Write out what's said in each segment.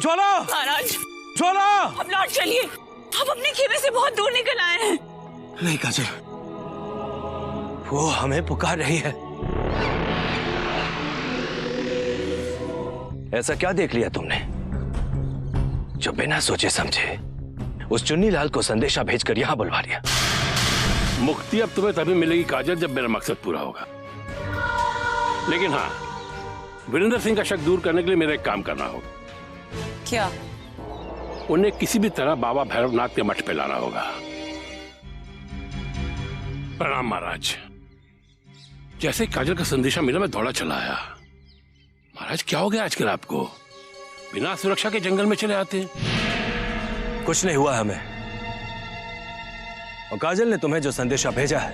ज्वाला! महाराज, ज्वाला! अब लौट चलिए। आप अपने खेमे से बहुत दूर निकल आए हैं। नहीं काजल, वो हमें पुकार रही है। ऐसा क्या देख लिया तुमने जो बिना सोचे समझे उस चुन्नी लाल को संदेशा भेजकर यहां बुलवा लिया? मुक्ति अब तुम्हें तभी मिलेगी काजल, जब मेरा मकसद पूरा होगा। लेकिन हाँ, वीरेंद्र सिंह का शक दूर करने के लिए मेरा एक काम करना होगा। क्या? उन्हें किसी भी तरह बाबा भैरवनाथ के मठ पे लाना होगा। प्रणाम महाराज। जैसे ही काजल का संदेशा मिला मैं दौड़ा चला आया। महाराज क्या हो गया आजकल आपको? बिना सुरक्षा के जंगल में चले आते हैं। कुछ नहीं हुआ हमें। और काजल ने तुम्हें जो संदेशा भेजा है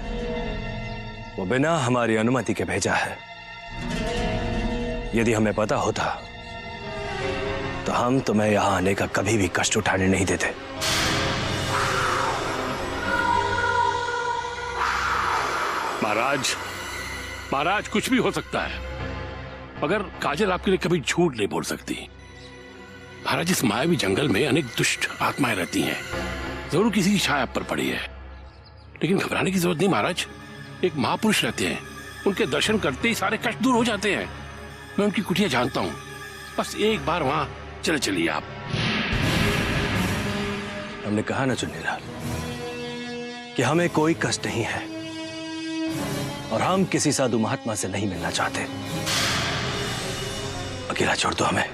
वो बिना हमारी अनुमति के भेजा है। यदि हमें पता होता तो हम तुम्हें यहां आने का कभी भी कष्ट उठाने नहीं देते। महाराज कुछ भी हो सकता है, मगर काजल आपके लिए कभी झूठ नहीं बोल सकती। महाराज, इस मायावी जंगल में अनेक दुष्ट आत्माएं रहती हैं। जरूर किसी की छाया आप पर पड़ी है, लेकिन घबराने की जरूरत नहीं महाराज। एक महापुरुष रहते हैं, उनके दर्शन करते ही सारे कष्ट दूर हो जाते हैं। मैं उनकी कुटिया जानता हूं, बस एक बार वहां चलिए आप। हमने कहा ना चुन्नीलाल कि हमें कोई कष्ट नहीं है और हम किसी साधु महात्मा से नहीं मिलना चाहते। अकेला छोड़ दो हमें।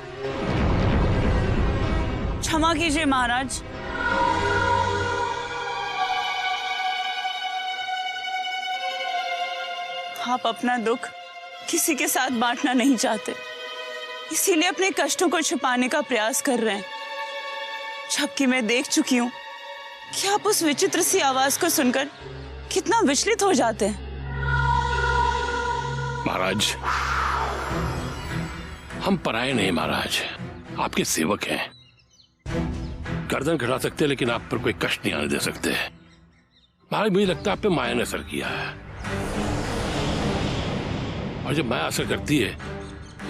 क्षमा कीजिए महाराज। आप अपना दुख किसी के साथ बांटना नहीं चाहते, इसीलिए अपने कष्टों को छुपाने का प्रयास कर रहे हैं। जबकि मैं देख चुकी हूं कि आप उस विचित्र सी आवाज को सुनकर कितना विचलित हो जाते हैं। महाराज, हम पराये नहीं महाराज, आपके सेवक हैं। गर्दन कटा सकते हैं, लेकिन आप पर कोई कष्ट नहीं आने दे सकते। महाराज, मुझे लगता है आप पे माया ने असर किया है, और जब माया असर करती है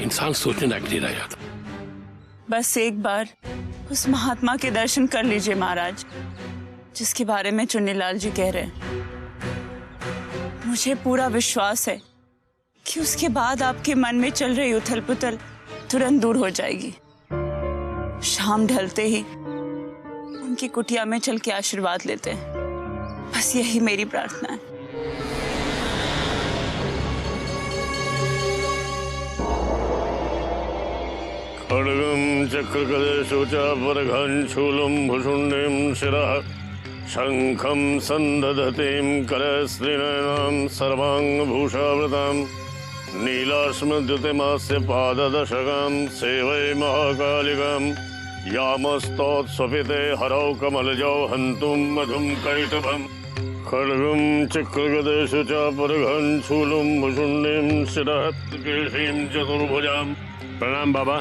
इंसान सोचने लायक नहीं रह जाता। बस एक बार उस महात्मा के दर्शन कर लीजिए महाराज, जिसके बारे में चुन्नीलाल जी कह रहे हैं। मुझे पूरा विश्वास है कि उसके बाद आपके मन में चल रही उथल पुथल तुरंत दूर हो जाएगी। शाम ढलते ही उनकी कुटिया में चल के आशीर्वाद लेते हैं। बस यही मेरी प्रार्थना है। खड्गं चक्रगदेषु च परघं शूलं भुषुण्डीं शिरः शङ्खं सन्दधतीं करस्त्रीनयनां सर्वाङ्गभूषावृतां नीलाश्मद्युतिमास्य पाददशकां सेवै महाकालिकां यामस्तोत्स्वपिते हरौ कमलजौ हन्तुं मधुं कैटभम् खड्गं चक्रगदेषु च परघं शूलं भुषुण्डीं शिरः केशीं चतुर्भुजां। प्रणाम बाबा।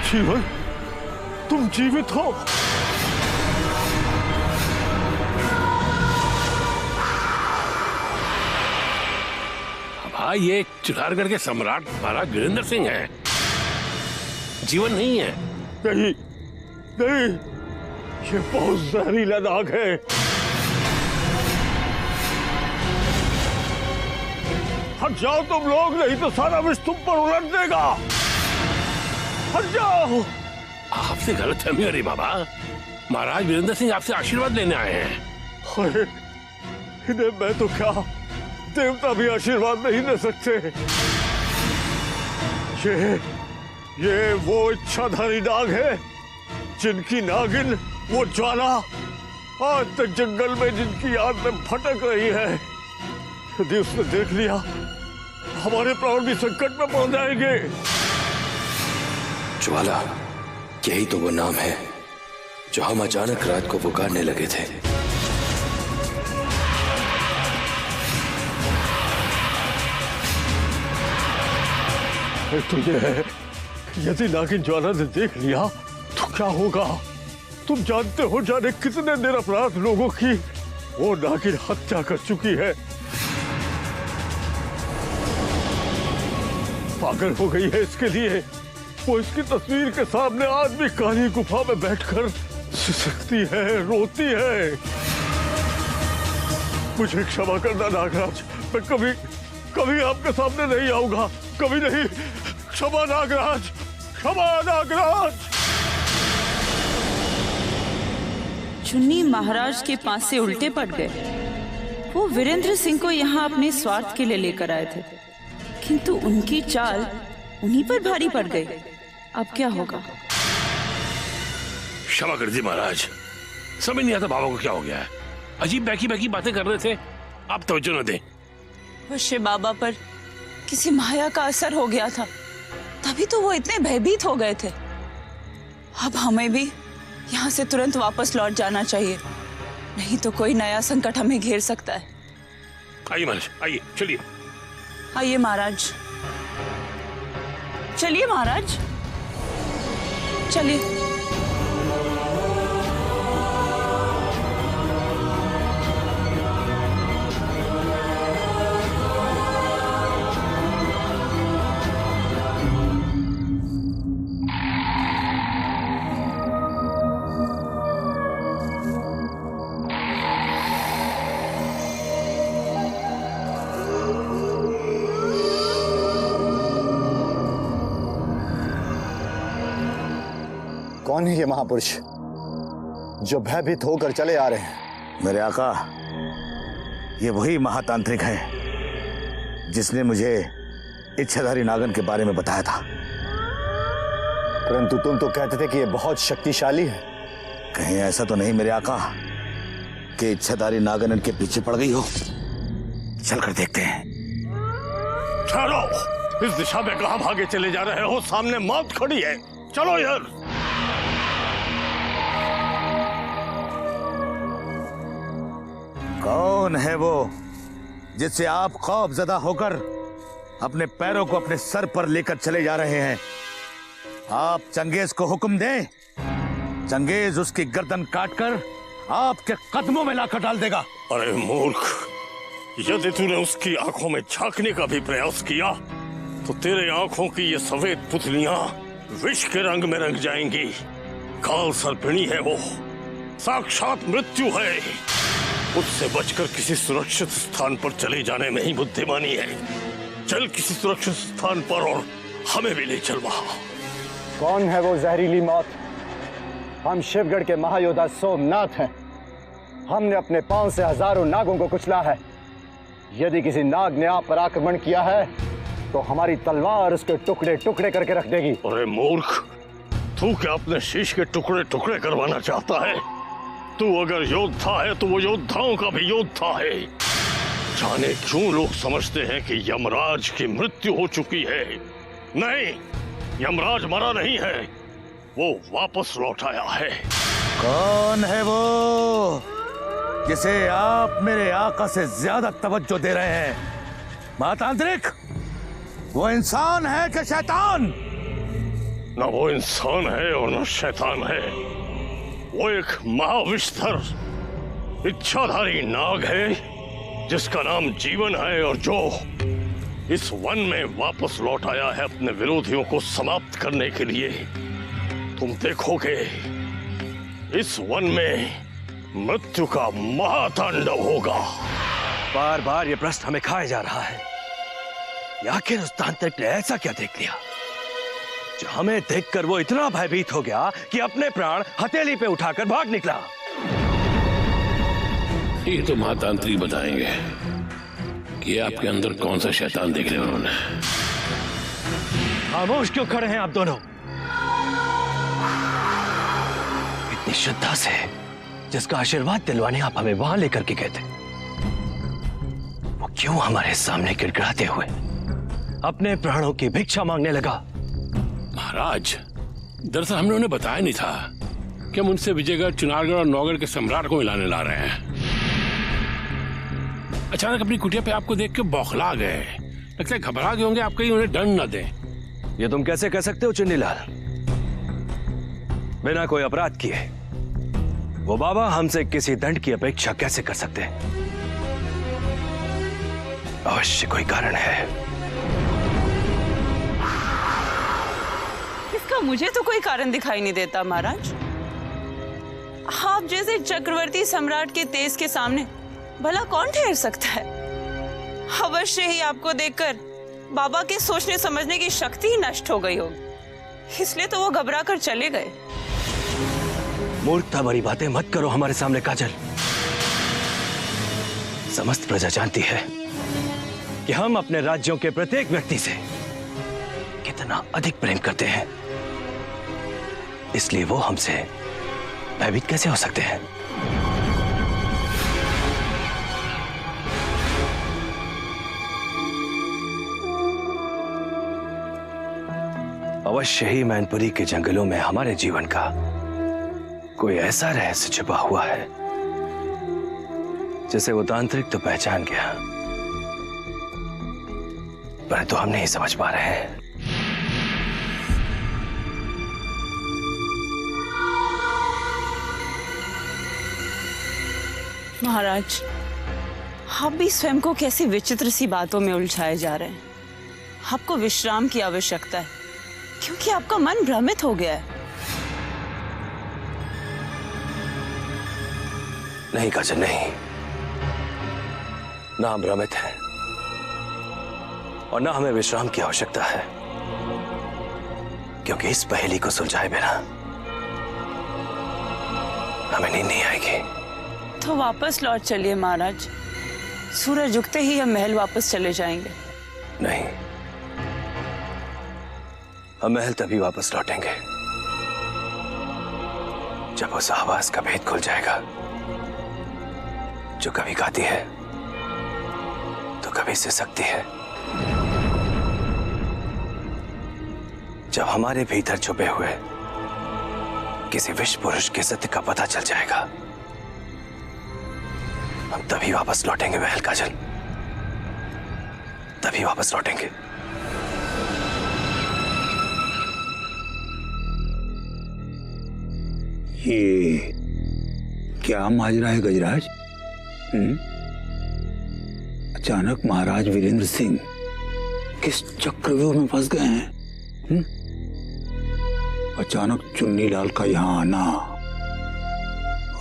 जीवन, तुम जीवित हो? ये चित्तौड़गढ़ के सम्राट महाराज वीरेंद्र सिंह हैं, जीवन नहीं है। नहीं नहीं, ये बहुत जहरीला दाग है। हट जाओ तुम लोग, नहीं तो सारा विष तुम पर उलट देगा। हट जाओ। आपसे गलतफहमी हो रही बाबा। महाराज वीरेंद्र सिंह आपसे आशीर्वाद लेने आए हैं। इन्हें मैं तो क्या देवता भी आशीर्वाद नहीं दे सकते। ये वो इच्छाधारी नाग है जिनकी नागिन, वो ज्वाला आज तक जंगल में जिनकी याद में भटक रही है। यदि उसने देख लिया हमारे प्राण भी संकट में पड़ जाएंगे। ज्वाला, यही तो वो नाम है जो हम अचानक रात को पुकारने लगे थे। एक तो ये है, यदि नागिन ज्वाला ने देख लिया तो क्या होगा? तुम जानते हो जाने कितने निरपराध लोगों की वो नागिन हत्या कर चुकी है। पागल हो गई है इसके लिए। वो इसकी तस्वीर के सामने आदमी काली गुफा में बैठकर सिसकती है, रोती है। मुझे क्षमा करना नागराज, मैं कभी आपके सामने नहीं आऊंगा, कभी नहीं। क्षमा नागराज, क्षमा नागराज। चुन्नी महाराज के पास से उल्टे पड़ गए। वो वीरेंद्र सिंह को यहाँ अपने स्वार्थ के लिए लेकर आए थे, किंतु उनकी चाल उन्हीं पर भारी पड़ गई। अब क्या होगा? क्षमा कर दी महाराज, समझ नहीं आता बाबा को क्या हो गया है। अजीब बैकी बैकी बातें कर रहे थे, आप तवज्जो न दें। वश्य बाबा पर किसी माया का असर हो गया था, तभी तो वो इतने भयभीत हो गए थे। अब हमें भी यहाँ से तुरंत वापस लौट जाना चाहिए, नहीं तो कोई नया संकट हमें घेर सकता है। आइए महाराज, आइए, चलिए। आइए महाराज, चलिए महाराज, चलिए। कौन है ये महापुरुष जो भयभीत होकर चले आ रहे हैं? मेरे आका, ये वही महातांत्रिक है जिसने मुझे इच्छाधारी नागन के बारे में बताया था। परंतु तुम तो कहते थे कि ये बहुत शक्तिशाली है। कहीं ऐसा तो नहीं मेरे आका कि इच्छाधारी नागन इनके पीछे पड़ गई हो? चलकर देखते हैं। ठहरो, इस दिशा में कहां भागे चले जा रहे हो? सामने मौत खड़ी है, चलो यार। कौन है वो जिससे आप खौफजदा होकर अपने पैरों को अपने सर पर लेकर चले जा रहे हैं? आप चंगेज को हुक्म दें, चंगेज उसकी गर्दन काटकर आपके कदमों में लाकर डाल देगा। अरे मूर्ख, यदि तूने उसकी आंखों में झांकने का भी प्रयास किया तो तेरे आंखों की ये सफेद पुतलियां विष के रंग में रंग जाएंगी। काल सर्पिणी है वो, साक्षात मृत्यु है। उससे बचकर किसी सुरक्षित स्थान पर चले जाने में ही बुद्धिमानी है। चल किसी सुरक्षित स्थान पर और हमें भी ले चल वहां। कौन है वो जहरीली मौत? हम शिवगढ़ के महायोद्धा सोमनाथ हैं। हमने अपने पांव से हजारों नागों को कुचला है। यदि किसी नाग ने आप पर आक्रमण किया है तो हमारी तलवार उसके टुकड़े टुकड़े करके रख देगी। अरे मूर्ख, तू क्या अपने शीश के टुकड़े टुकड़े करवाना चाहता है? तू अगर योद्धा है तो वो योद्धाओं का भी योद्धा है। जाने क्यों लोग समझते हैं कि यमराज की मृत्यु हो चुकी है। नहीं, यमराज मरा नहीं है, वो वापस लौट आया है। कौन है वो जिसे आप मेरे आका से ज्यादा तवज्जो दे रहे हैं? महातांत्रिक, वो इंसान है कि शैतान? न वो इंसान है और न शैतान है। वो एक महाविष्ठर इच्छाधारी नाग है जिसका नाम जीवन है और जो इस वन में वापस लौट आया है अपने विरोधियों को समाप्त करने के लिए। तुम देखोगे इस वन में मृत्यु का महातांडव होगा। बार बार ये प्रश्न हमें खाया जा रहा है। आखिर उस तांत्रिक ने ऐसा क्या देख लिया जो हमें देखकर वो इतना भयभीत हो गया कि अपने प्राण हथेली पे उठाकर भाग निकला? ये तो महातांत्रिक बताएंगे कि आपके अंदर कौन सा शैतान देख लिया उन्होंने। खामोश क्यों खड़े हैं आप दोनों? इतनी श्रद्धा से जिसका आशीर्वाद दिलवाने आप हमें वहां लेकर के गए थे, वो क्यों हमारे सामने गिड़गिड़ाते हुए अपने प्राणों की भिक्षा मांगने लगा? महाराज, दरअसल हमने उन्हें बताया नहीं था कि हम उनसे विजयगढ़, चुनारगढ़ और नौगढ़ के सम्राट को मिलाने ला रहे हैं। अचानक अपनी कुटिया पे आपको देख के बौखला गए। लगता है घबरा गए होंगे आप कहीं उन्हें दंड न दें। ये तुम कैसे कह सकते हो चुन्नीलाल? बिना कोई अपराध किए वो बाबा हमसे किसी दंड की अपेक्षा कैसे कर सकते हैं? अवश्य कोई कारण है। इसका मुझे तो कोई कारण दिखाई नहीं देता महाराज। आप जैसे चक्रवर्ती सम्राट के तेज के सामने भला कौन ठहर सकता है? अवश्य ही आपको देखकर बाबा के सोचने समझने की शक्ति ही नष्ट हो गई होगी, इसलिए तो वो घबरा कर चले गए। मूर्खता भरी बातें मत करो हमारे सामने काजल। समस्त प्रजा जानती है कि हम अपने राज्यों के प्रत्येक व्यक्ति से कितना अधिक प्रेम करते हैं, इसलिए वो हमसे भयभीत कैसे हो सकते हैं? अवश्य ही मैनपुरी के जंगलों में हमारे जीवन का कोई ऐसा रहस्य छुपा हुआ है जिसे वो तांत्रिक तो पहचान गया, परंतु हम नहीं समझ पा रहे हैं। महाराज, आप भी स्वयं को कैसी विचित्र सी बातों में उलझाए जा रहे हैं। आपको विश्राम की आवश्यकता है, क्योंकि आपका मन भ्रमित हो गया है। नहीं काजल, नहीं, ना हम भ्रमित हैं और ना हमें विश्राम की आवश्यकता है, क्योंकि इस पहेली को सुलझाए बिना हमें नींद नहीं आएगी। तो वापस लौट चलिए महाराज। सूरज उगते ही हम महल वापस चले जाएंगे। नहीं, हम महल तभी वापस लौटेंगे जब उस आवाज का भेद खुल जाएगा जो कभी गाती है तो कभी सिसकती है। जब हमारे भीतर छुपे हुए किसी विश्व पुरुष के सत्य का पता चल जाएगा, हम तभी वापस लौटेंगे महल काजल, तभी वापस लौटेंगे। ये क्या माजरा है गजराज? अचानक महाराज वीरेंद्र सिंह किस चक्रव्यूह में फंस गए हैं? अचानक चुन्नीलाल का यहाँ आना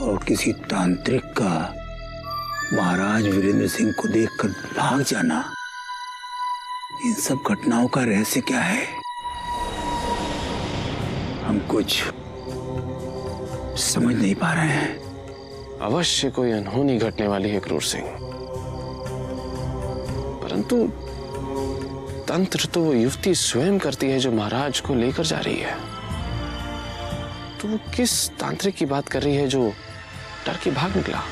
और किसी तांत्रिक का महाराज वीरेंद्र सिंह को देखकर भाग जाना, इन सब घटनाओं का रहस्य क्या है? हम कुछ समझ नहीं पा रहे हैं। अवश्य कोई अनहोनी घटने वाली है क्रूर सिंह, परंतु तंत्र तो वो युवती स्वयं करती है जो महाराज को लेकर जा रही है। तो वो किस तांत्रिक की बात कर रही है जो डर के भाग निकला?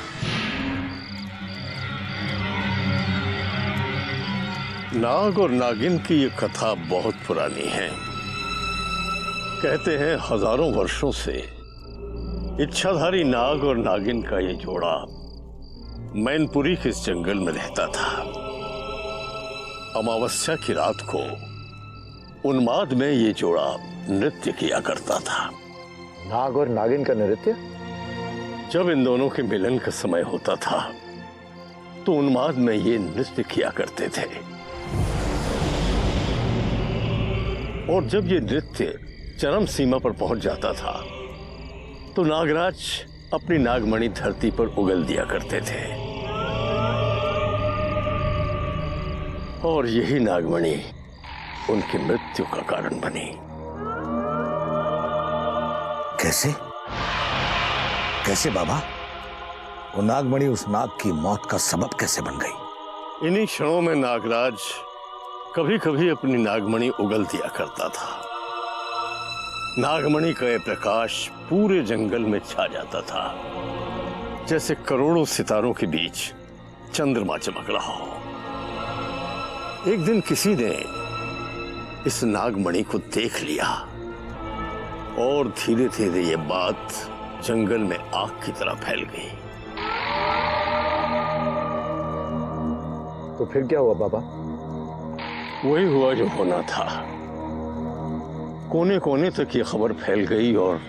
नाग और नागिन की ये कथा बहुत पुरानी है। कहते हैं हजारों वर्षों से इच्छाधारी नाग और नागिन का ये जोड़ा मैनपुरी के इस जंगल में रहता था। अमावस्या की रात को उन्माद में ये जोड़ा नृत्य किया करता था। नाग और नागिन का नृत्य? जब इन दोनों के मिलन का समय होता था तो उन्माद में ये नृत्य किया करते थे, और जब ये नृत्य चरम सीमा पर पहुंच जाता था तो नागराज अपनी नागमणि धरती पर उगल दिया करते थे, और यही नागमणि उनकी मृत्यु का कारण बनी। कैसे? कैसे बाबा? वो नागमणि उस नाग की मौत का सबब कैसे बन गई? इन्हीं क्षणों में नागराज कभी कभी अपनी नागमणि उगल दिया करता था। नागमणि का यह प्रकाश पूरे जंगल में छा जाता था, जैसे करोड़ों सितारों के बीच चंद्रमा चमक रहा हो। एक दिन किसी ने इस नागमणि को देख लिया और धीरे धीरे ये बात जंगल में आग की तरह फैल गई। तो फिर क्या हुआ बाबा? वही हुआ जो होना था। कोने कोने तक ये खबर फैल गई और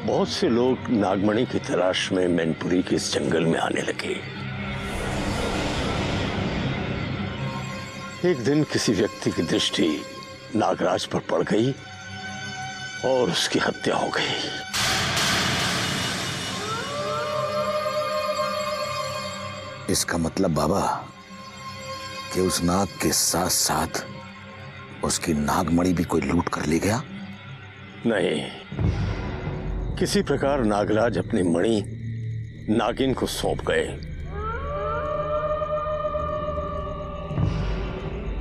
बहुत से लोग नागमणि की तलाश में मैनपुरी के इस जंगल में आने लगे। एक दिन किसी व्यक्ति की दृष्टि नागराज पर पड़ गई और उसकी हत्या हो गई। इसका मतलब बाबा कि उस नाग के साथ साथ उसकी नागमणि भी कोई लूट कर ले गया? नहीं, किसी प्रकार नागराज अपनी मणि नागिन को सौंप गए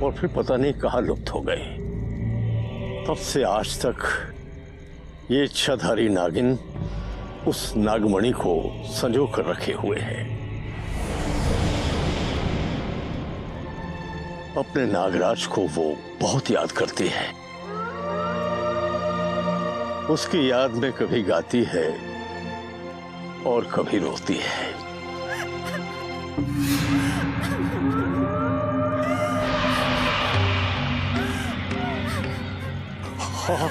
और फिर पता नहीं कहां लुप्त हो गए। तब से आज तक ये इच्छाधारी नागिन उस नागमणि को संजो कर रखे हुए है। अपने नागराज को वो बहुत याद करती है। उसकी याद में कभी गाती है और कभी रोती है। हाँ,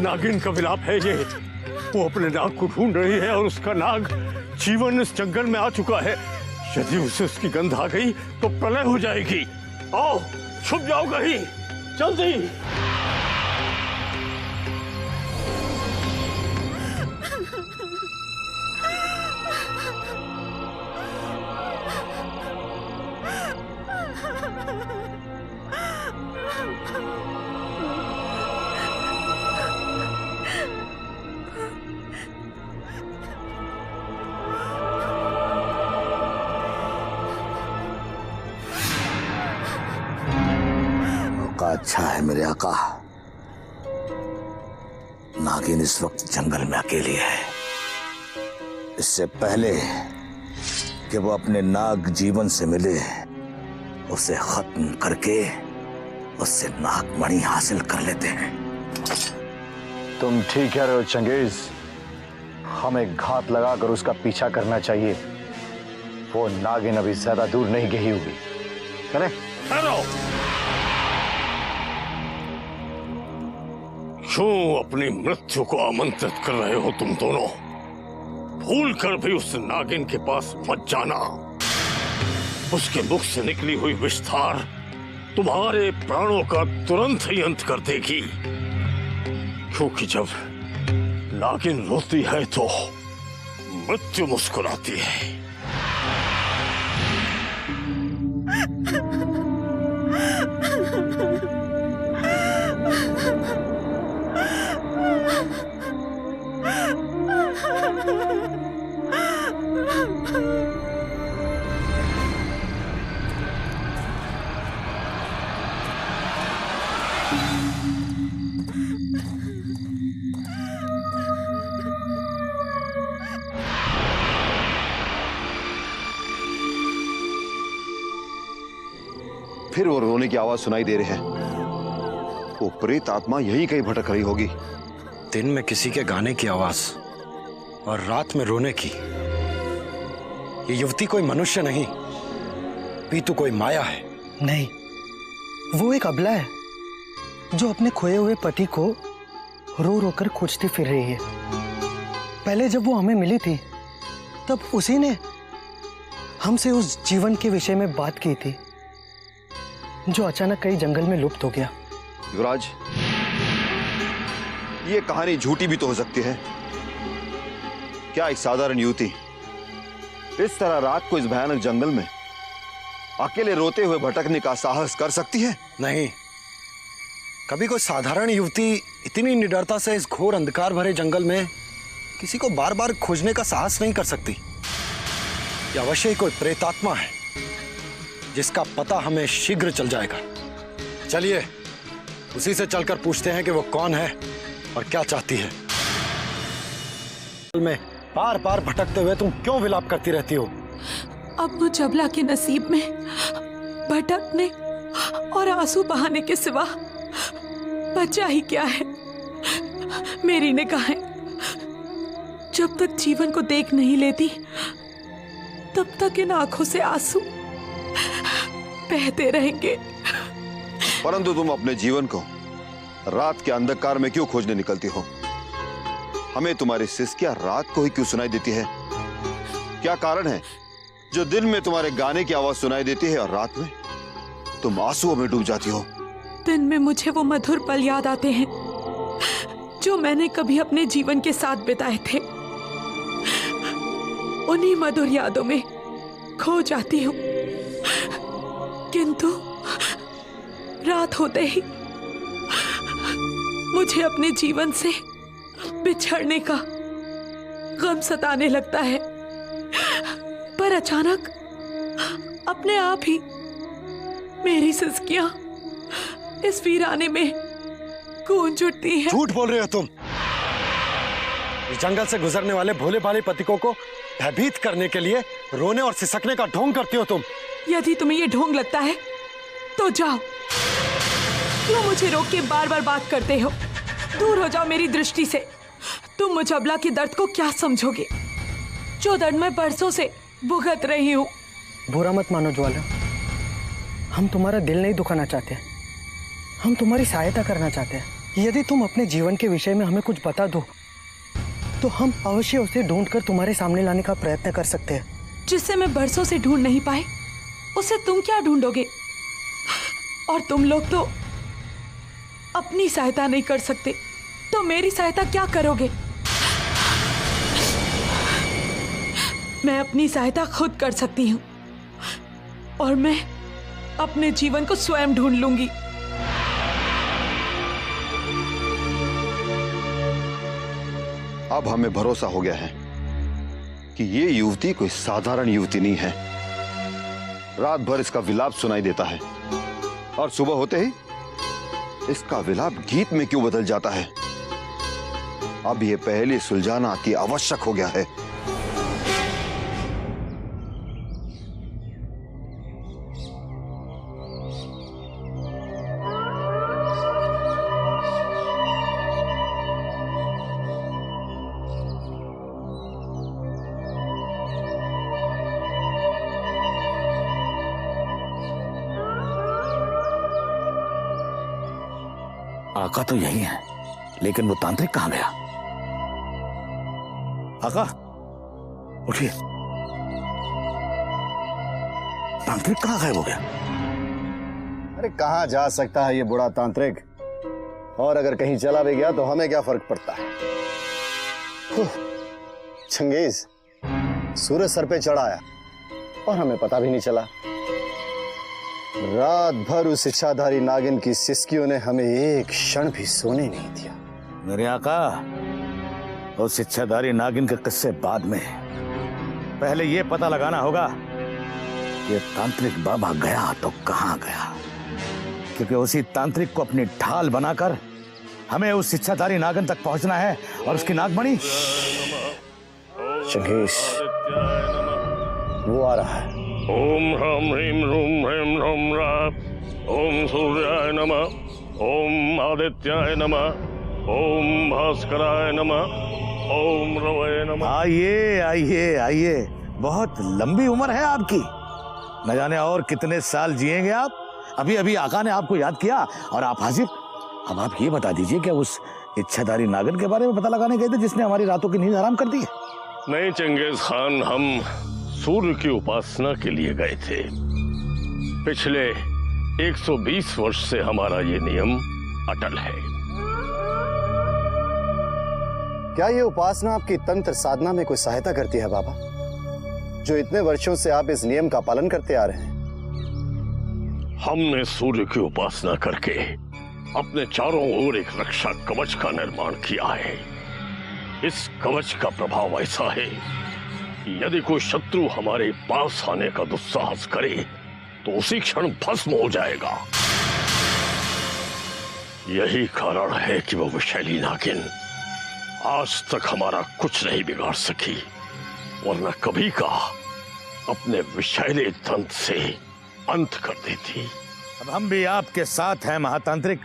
नागिन का विलाप है ये। वो अपने नाग को ढूंढ रही है और उसका नाग जीवन इस जंगल में आ चुका है। यदि उसे उसकी गंध आ गई तो प्रलय हो जाएगी। आओ, छुप जाओ कहीं, जल्दी। अच्छा है मेरे आका, नागिन इस वक्त जंगल में अकेली है। इससे पहले कि वो अपने नाग जीवन से मिले, उसे खत्म करके उससे नागमणि हासिल कर लेते हैं। तुम ठीक कह रहे हो चंगेज, हमें घात लगाकर उसका पीछा करना चाहिए। वो नागिन अभी ज्यादा दूर नहीं गई होगी। चले। क्यों अपनी मृत्यु को आमंत्रित कर रहे हो तुम दोनों? भूल कर भी उस नागिन के पास मत जाना। उसके मुख से निकली हुई विस्तार तुम्हारे प्राणों का तुरंत ही अंत कर देगी। क्योंकि जब नागिन रोती है तो मृत्यु मुस्कुराती है। फिर वो रोने की आवाज सुनाई दे रही है। वो प्रेत आत्मा यही कहीं भटक रही होगी। दिन में किसी के गाने की आवाज और रात में रोने की। ये युवती कोई मनुष्य नहीं, पीतू कोई माया है। नहीं, वो एक अबला है जो अपने खोए हुए पति को रो रो कर खोजती फिर रही है। पहले जब वो हमें मिली थी तब उसी ने हमसे उस जीवन के विषय में बात की थी जो अचानक कई जंगल में लुप्त हो गया। युवराज, ये कहानी झूठी भी तो हो सकती है। क्या एक साधारण युवती इस तरह रात को इस भयानक जंगल में अकेले रोते हुए भटकने का साहस कर सकती है? नहीं, कभी कोई साधारण युवती इतनी निडरता से इस घोर अंधकार भरे जंगल में किसी को बार बार खोजने का साहस नहीं कर सकती। ये अवश्य ही कोई प्रेतात्मा है जिसका पता हमें शीघ्र चल जाएगा। चलिए उसी से चलकर पूछते हैं कि वो कौन है और क्या चाहती है। में बार बार भटकते हुए तुम क्यों विलाप करती रहती हो? अब वो जबला के नसीब में भटकने और आंसू बहाने के सिवा बचा ही क्या है? मेरी निगाहें जब तक जीवन को देख नहीं लेती तब तक इन आंखों से आंसू बहते रहेंगे। परंतु तुम अपने जीवन को रात के अंधकार में क्यों खोजने निकलती हो? हमें तुम्हारी सिसकियां रात को ही क्यों सुनाई देती है? क्या कारण है जो दिन में तुम्हारे गाने की आवाज सुनाई देती है और रात में तुम आंसुओं में डूब जाती हो? दिन में मुझे वो मधुर पल याद आते हैं जो मैंने कभी अपने जीवन के साथ बिताए थे। उन्हीं मधुर यादों में खो जाती हूँ, किंतु रात होते ही मुझे अपने जीवन से बिछड़ने का गम सताने लगता है। पर अचानक अपने आप ही मेरी सिसकियां इस वीराने में गूंज उठती हैं। झूठ बोल रहे हो तुम। इस जंगल से गुजरने वाले भोले भाले पथिकों को भयभीत करने के लिए रोने और सिसकने का ढोंग करती हो तुम। यदि तुम्हें ये ढोंग लगता है तो जाओ। क्यों मुझे रोक के बार बार बात करते हो? दूर हो जाओ मेरी दृष्टि से। तुम मुजबला के दर्द को क्या समझोगे, जो दर्द मैं बरसों से भुगत रही हूँ। बुरा मत मानो ज्वाला, हम तुम्हारा दिल नहीं दुखाना चाहते, हम तुम्हारी सहायता करना चाहते हैं। यदि तुम अपने जीवन के विषय में हमें कुछ बता दो तो हम अवश्य उसे ढूंढकर तुम्हारे सामने लाने का प्रयत्न कर सकते हैं। जिसे मैं बरसों से ढूंढ नहीं पाए उसे तुम क्या ढूंढोगे? और तुम लोग तो अपनी सहायता नहीं कर सकते, तो मेरी सहायता क्या करोगे? मैं अपनी सहायता खुद कर सकती हूँ और मैं अपने जीवन को स्वयं ढूंढ लूंगी। अब हमें भरोसा हो गया है कि ये युवती कोई साधारण युवती नहीं है। रात भर इसका विलाप सुनाई देता है और सुबह होते ही इसका विलाप गीत में क्यों बदल जाता है? अब ये पहले सुलझाना अति आवश्यक हो गया है। आका तो यही है, लेकिन वो तांत्रिक कहां गया? आका उठिए, तांत्रिक कहां गायब हो गया? अरे कहां जा सकता है ये बुढ़ा तांत्रिक, और अगर कहीं चला भी गया तो हमें क्या फर्क पड़ता है। चंगेज, सूरज सर पे चढ़ आया और हमें पता भी नहीं चला। रात भर उस इच्छाधारी नागिन की सिसकियों ने हमें एक क्षण भी सोने नहीं दिया। मेरे आका, उस इच्छाधारी नागिन के किस्से बाद में, पहले ये पता लगाना होगा कि तांत्रिक बाबा गया तो कहां गया, क्योंकि उसी तांत्रिक को अपनी ढाल बनाकर हमें उस इच्छाधारी नागिन तक पहुंचना है और उसकी नागमणि। चंगेज, वो आ रहा है। ओम ह्राम ह्रीम रूम ह्रीम ह्रोम रा। ओम सूर्याय नमः, ओम आदित्याय नमः, ओम भास्कराय नमः, ओम रवये नमः। आइए आइए आइए, बहुत लंबी उम्र है आपकी, न जाने और कितने साल जिएंगे आप। अभी अभी आका ने आपको याद किया और आप हाजिर। अब आप ये बता दीजिए, क्या उस इच्छाधारी नागिन के बारे में पता लगाने गए थे जिसने हमारी रातों की नींद हराम कर दी है? नहीं चंगेज खान, हम सूर्य की उपासना के लिए गए थे। पिछले 120 वर्ष से हमारा ये नियम अटल है। क्या ये उपासना आपकी तंत्र साधना में कोई सहायता करती है बाबा, जो इतने वर्षों से आप इस नियम का पालन करते आ रहे हैं? हमने सूर्य की उपासना करके अपने चारों ओर एक रक्षा कवच का निर्माण किया है। इस कवच का प्रभाव ऐसा है कि यदि कोई शत्रु हमारे पास आने का दुस्साहस करे तो उसी क्षण भस्म हो जाएगा। यही कारण है कि वो विषैली नागिन आज तक हमारा कुछ नहीं बिगाड़ सकी, वरना कभी का अपने विषैले दंत से अंत कर देती। अब हम भी आपके साथ हैं महातांत्रिक।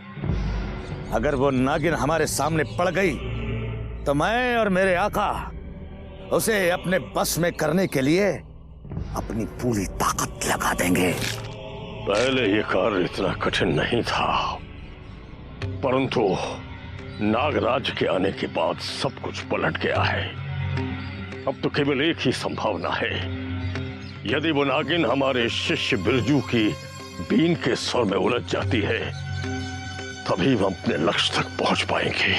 अगर वो नागिन हमारे सामने पड़ गई तो मैं और मेरे आका उसे अपने बस में करने के लिए अपनी पूरी ताकत लगा देंगे। पहले ये कार्य इतना कठिन नहीं था, परंतु नागराज के आने के बाद सब कुछ पलट गया है। अब तो केवल एक ही संभावना है, यदि वो नागिन हमारे शिष्य बिरजू की बीन के स्वर में उलझ जाती है तभी हम अपने लक्ष्य तक पहुंच पाएंगे।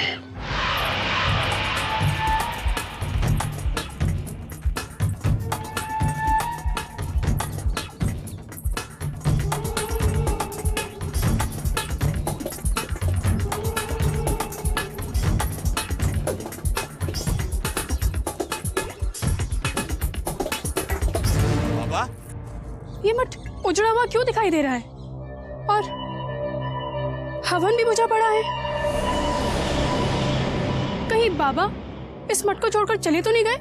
ये मठ उजड़ा हुआ क्यों दिखाई दे रहा है? और हवन भी बुझा पड़ा है। कहीं बाबा इस मठ को छोड़कर चले तो नहीं गए?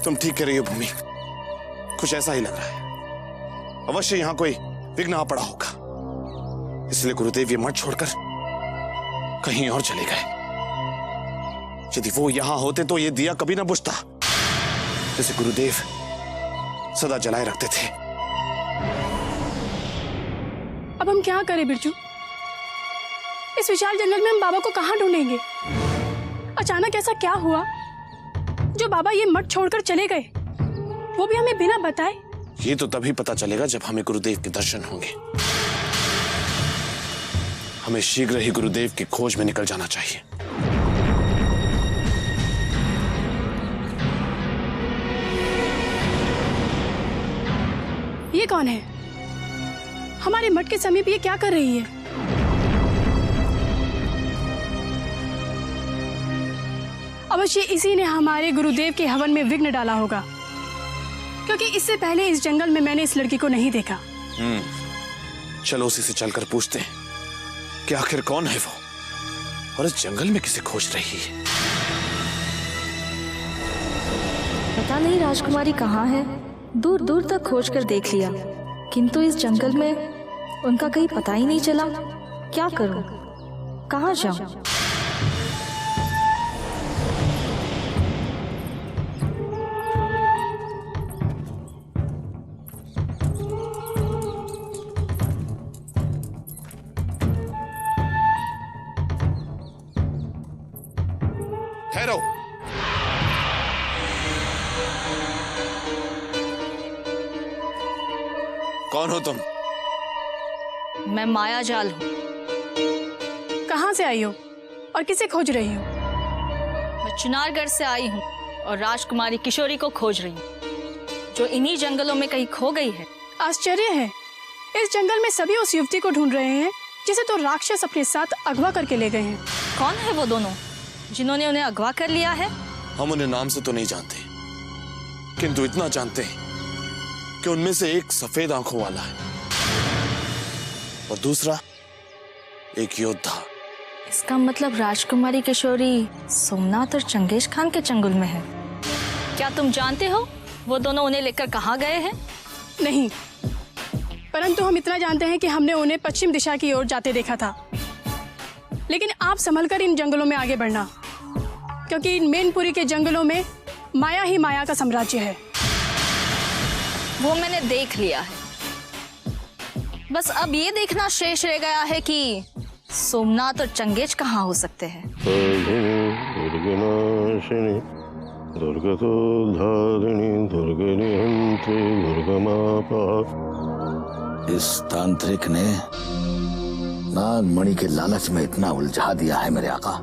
तुम ठीक कह रही हो भूमि, कुछ ऐसा ही लग रहा है। अवश्य यहाँ कोई विघ्न आ पड़ा होगा, इसलिए गुरुदेव ये मठ छोड़कर कहीं और चले गए। यदि वो यहां होते तो ये दिया कभी ना बुझता, जैसे गुरुदेव सदा जलाए रखते थे। अब हम क्या करें बिरजू? इस विशाल जंगल में हम बाबा को कहां ढूंढेंगे? अचानक ऐसा क्या हुआ जो बाबा ये मठ छोड़कर चले गए, वो भी हमें बिना बताए? ये तो तभी पता चलेगा जब हमें गुरुदेव के दर्शन होंगे। हमें शीघ्र ही गुरुदेव की खोज में निकल जाना चाहिए। ये कौन है? हमारे मठ के समीप ये क्या कर रही है? अवश्य इसी ने हमारे गुरुदेव के हवन में विघ्न डाला होगा, क्योंकि इससे पहले इस जंगल में मैंने इस लड़की को नहीं देखा। चलो उसी से चलकर पूछते हैं कि आखिर कौन है वो और इस जंगल में किसे खोज रही है। पता नहीं राजकुमारी कहाँ है। दूर दूर तक खोज कर देख लिया, किंतु इस जंगल में उनका कहीं पता ही नहीं चला। क्या करूं, कहाँ जाऊं? ठहरो। कौन हो तुम? मैं माया जाल हूँ। कहाँ से आई हो और किसे खोज रही हो? मैं चुनारगढ़ से आई हूँ और राजकुमारी किशोरी को खोज रही हूँ, जो इन्हीं जंगलों में कहीं खो गई है। आश्चर्य है, इस जंगल में सभी उस युवती को ढूंढ रहे हैं जिसे तो राक्षस अपने साथ अगवा करके ले गए हैं। कौन है वो दोनों जिन्होंने उन्हें अगवा कर लिया है? हम उन्हें नाम से तो नहीं जानते, किंतु इतना जानते हैं कि उनमें से एक सफेद आंखों वाला है और दूसरा एक योद्धा। इसका मतलब राजकुमारी किशोरी सोमनाथ और चंगेज खान के चंगुल में है। क्या तुम जानते हो वो दोनों उन्हें लेकर कहाँ गए हैं? नहीं, परंतु हम इतना जानते हैं कि हमने उन्हें पश्चिम दिशा की ओर जाते देखा था। लेकिन आप संभलकर इन जंगलों में आगे बढ़ना, क्योंकि इन मैनपुरी के जंगलों में माया ही माया का साम्राज्य है। वो मैंने देख लिया है, बस अब ये देखना शेष रह गया है कि सोमनाथ और चंगेज कहाँ हो सकते हैं। इस तांत्रिक ने नागमणि के लालच में इतना उलझा दिया है मेरे आका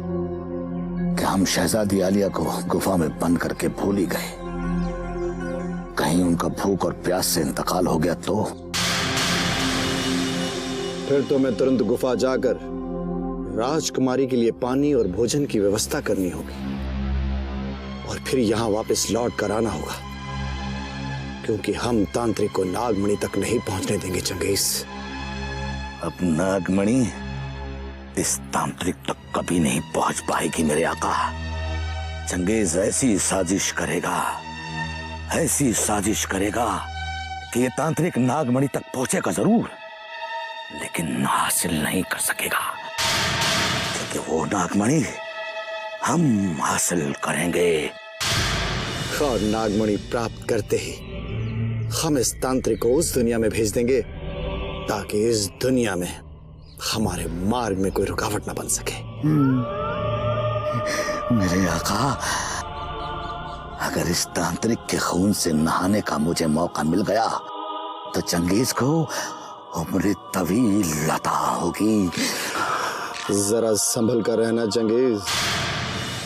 कि हम शहजादी आलिया को गुफा में बंद करके भूल ही गए। कहीं उनका भूख और प्यास से इंतकाल हो गया तो? फिर तो मैं तुरंत गुफा जाकर राजकुमारी के लिए पानी और भोजन की व्यवस्था करनी होगी और फिर यहाँ वापस लौट कर आना होगा, क्योंकि हम तांत्रिक को नागमणि तक नहीं पहुंचने देंगे चंगेज। अब नागमणि इस तांत्रिक तक कभी नहीं पहुंच पाएगी मेरे आका। चंगेज ऐसी साजिश करेगा, ऐसी साजिश करेगा कि ये तांत्रिक नागमणि तक पहुंचेगा जरूर, लेकिन हासिल नहीं कर सकेगा, क्योंकि वो नागमणि हम हासिल करेंगे। और नागमणि प्राप्त करते ही हम इस तांत्रिक को उस दुनिया में भेज देंगे ताकि इस दुनिया में हमारे मार्ग में कोई रुकावट ना बन सके। मेरे आका, अगर इस तांत्रिक के खून से नहाने का मुझे मौका मिल गया तो चंगेज को उम्र तवील अता होगी। जरा संभल कर रहना चंगेज,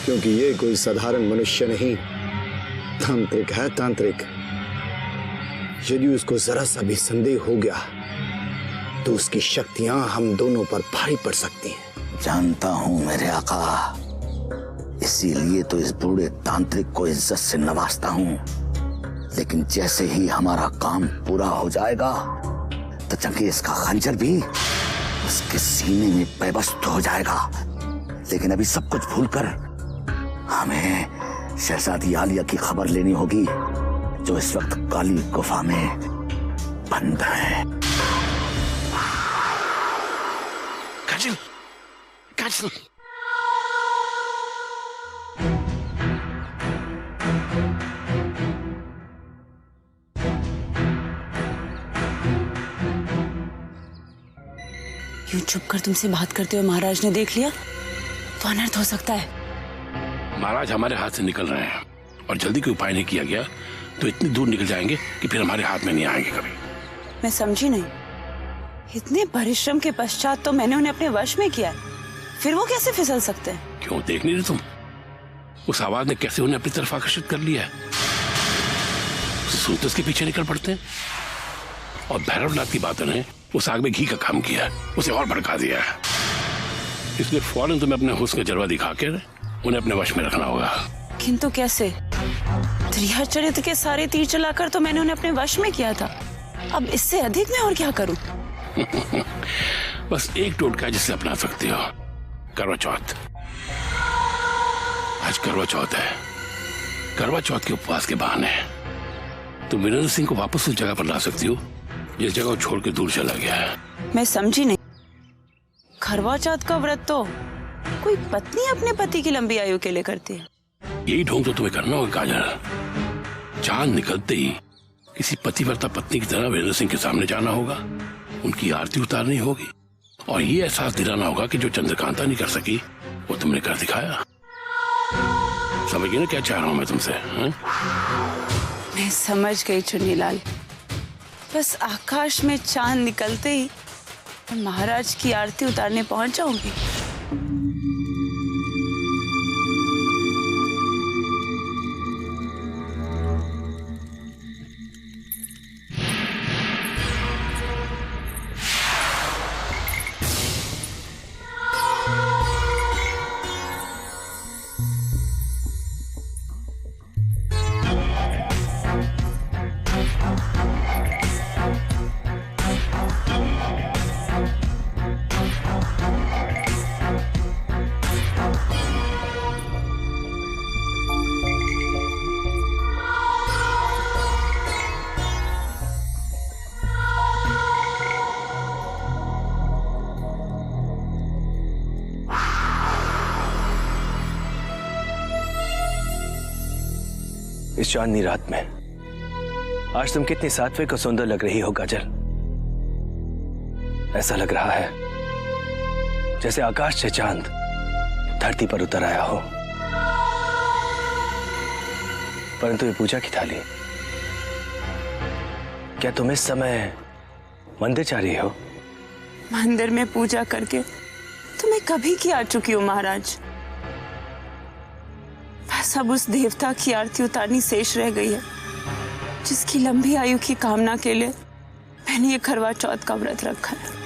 क्योंकि ये कोई साधारण मनुष्य नहीं, तांत्रिक है, तांत्रिक। यदि उसको जरा सा भी संदेह हो गया तो उसकी शक्तियां हम दोनों पर भारी पड़ सकती हैं। जानता हूं मेरे आका, इसीलिए तो इस बूढ़े तांत्रिक को इज्जत से नवाजता हूं। लेकिन जैसे ही हमारा काम पूरा हो जाएगा तो चंगेज का खंजर भी उसके सीने में पेबस्त हो जाएगा। लेकिन अभी सब कुछ भूलकर हमें शहजादी आलिया की खबर लेनी होगी, जो इस वक्त काली गुफा में बंद है। काजल, काजल। यूं चुप कर तुमसे बात करते हुए महाराज ने देख लिया तो अनर्थ हो सकता है। महाराज हमारे हाथ से निकल रहे हैं और जल्दी कोई उपाय नहीं किया गया तो इतनी दूर निकल जाएंगे कि फिर हमारे हाथ में नहीं आएंगे कभी। मैं समझी नहीं, इतने परिश्रम के पश्चात तो मैंने उन्हें अपने वश में किया है, फिर वो कैसे फिसल सकते हैं? क्यों देख नहीं रहे तुम? उस आवाज ने कैसे उन्हें अपनी तरफ आकर्षित कर लिया है। सूत उसके पीछे निकल पड़ते हैं और भैरवनाथ की बातों ने उस आग में घी का काम किया है, उसे और भड़का दिया है। इसलिए फौरन तुम्हें अपने हुस्न का जलवा दिखा कर उन्हें अपने वश में रखना होगा। किंतु कैसे? त्रिहर चरित्र के सारे तीर चलाकर तो मैंने उन्हें अपने वश में किया था, अब इससे अधिक मैं और क्या करूं? बस एक टोटका है जिसे अपना सकते हो, करवा चौथ। आज करवा चौथ है। करवा चौथ के उपवास के बहाने तुम वीरेंद्र सिंह को वापस उस जगह पर ला सकती हो जिस जगह वो छोड़ के दूर चला गया है। मैं समझी नहीं। करवा चौथ का व्रत तो कोई पत्नी अपने पति की लंबी आयु के लिए करती है। यही ढोंग तो तुम्हें करना होगा काजल। चांद निकलते ही किसी पतिव्रता पत्नी की तरह वीरेंद्र सिंह के सामने जाना होगा, उनकी आरती उतारनी होगी और ये एहसास दिलाना होगा कि जो चंद्रकांता नहीं कर सकी वो तुमने कर दिखाया। समझ गई ना क्या चाह रहा हूं मैं तुमसे? मैं समझ गई चुन्नीलाल। बस आकाश में चांद निकलते ही महाराज की आरती उतारने पहुंच जाऊंगी। इस चांदनी रात में आज तुम कितनी सात्विक और सुंदर लग रही हो काजल। ऐसा लग रहा है जैसे आकाश से चांद धरती पर उतर आया हो। परंतु ये पूजा की थाली, क्या तुम इस समय मंदिर जा रही हो? मंदिर में पूजा करके तुम्हें कभी की आ चुकी हो महाराज। बस अब उस देवता की आरती उतारनी शेष रह गई है जिसकी लंबी आयु की कामना के लिए मैंने ये करवा चौथ का व्रत रखा है।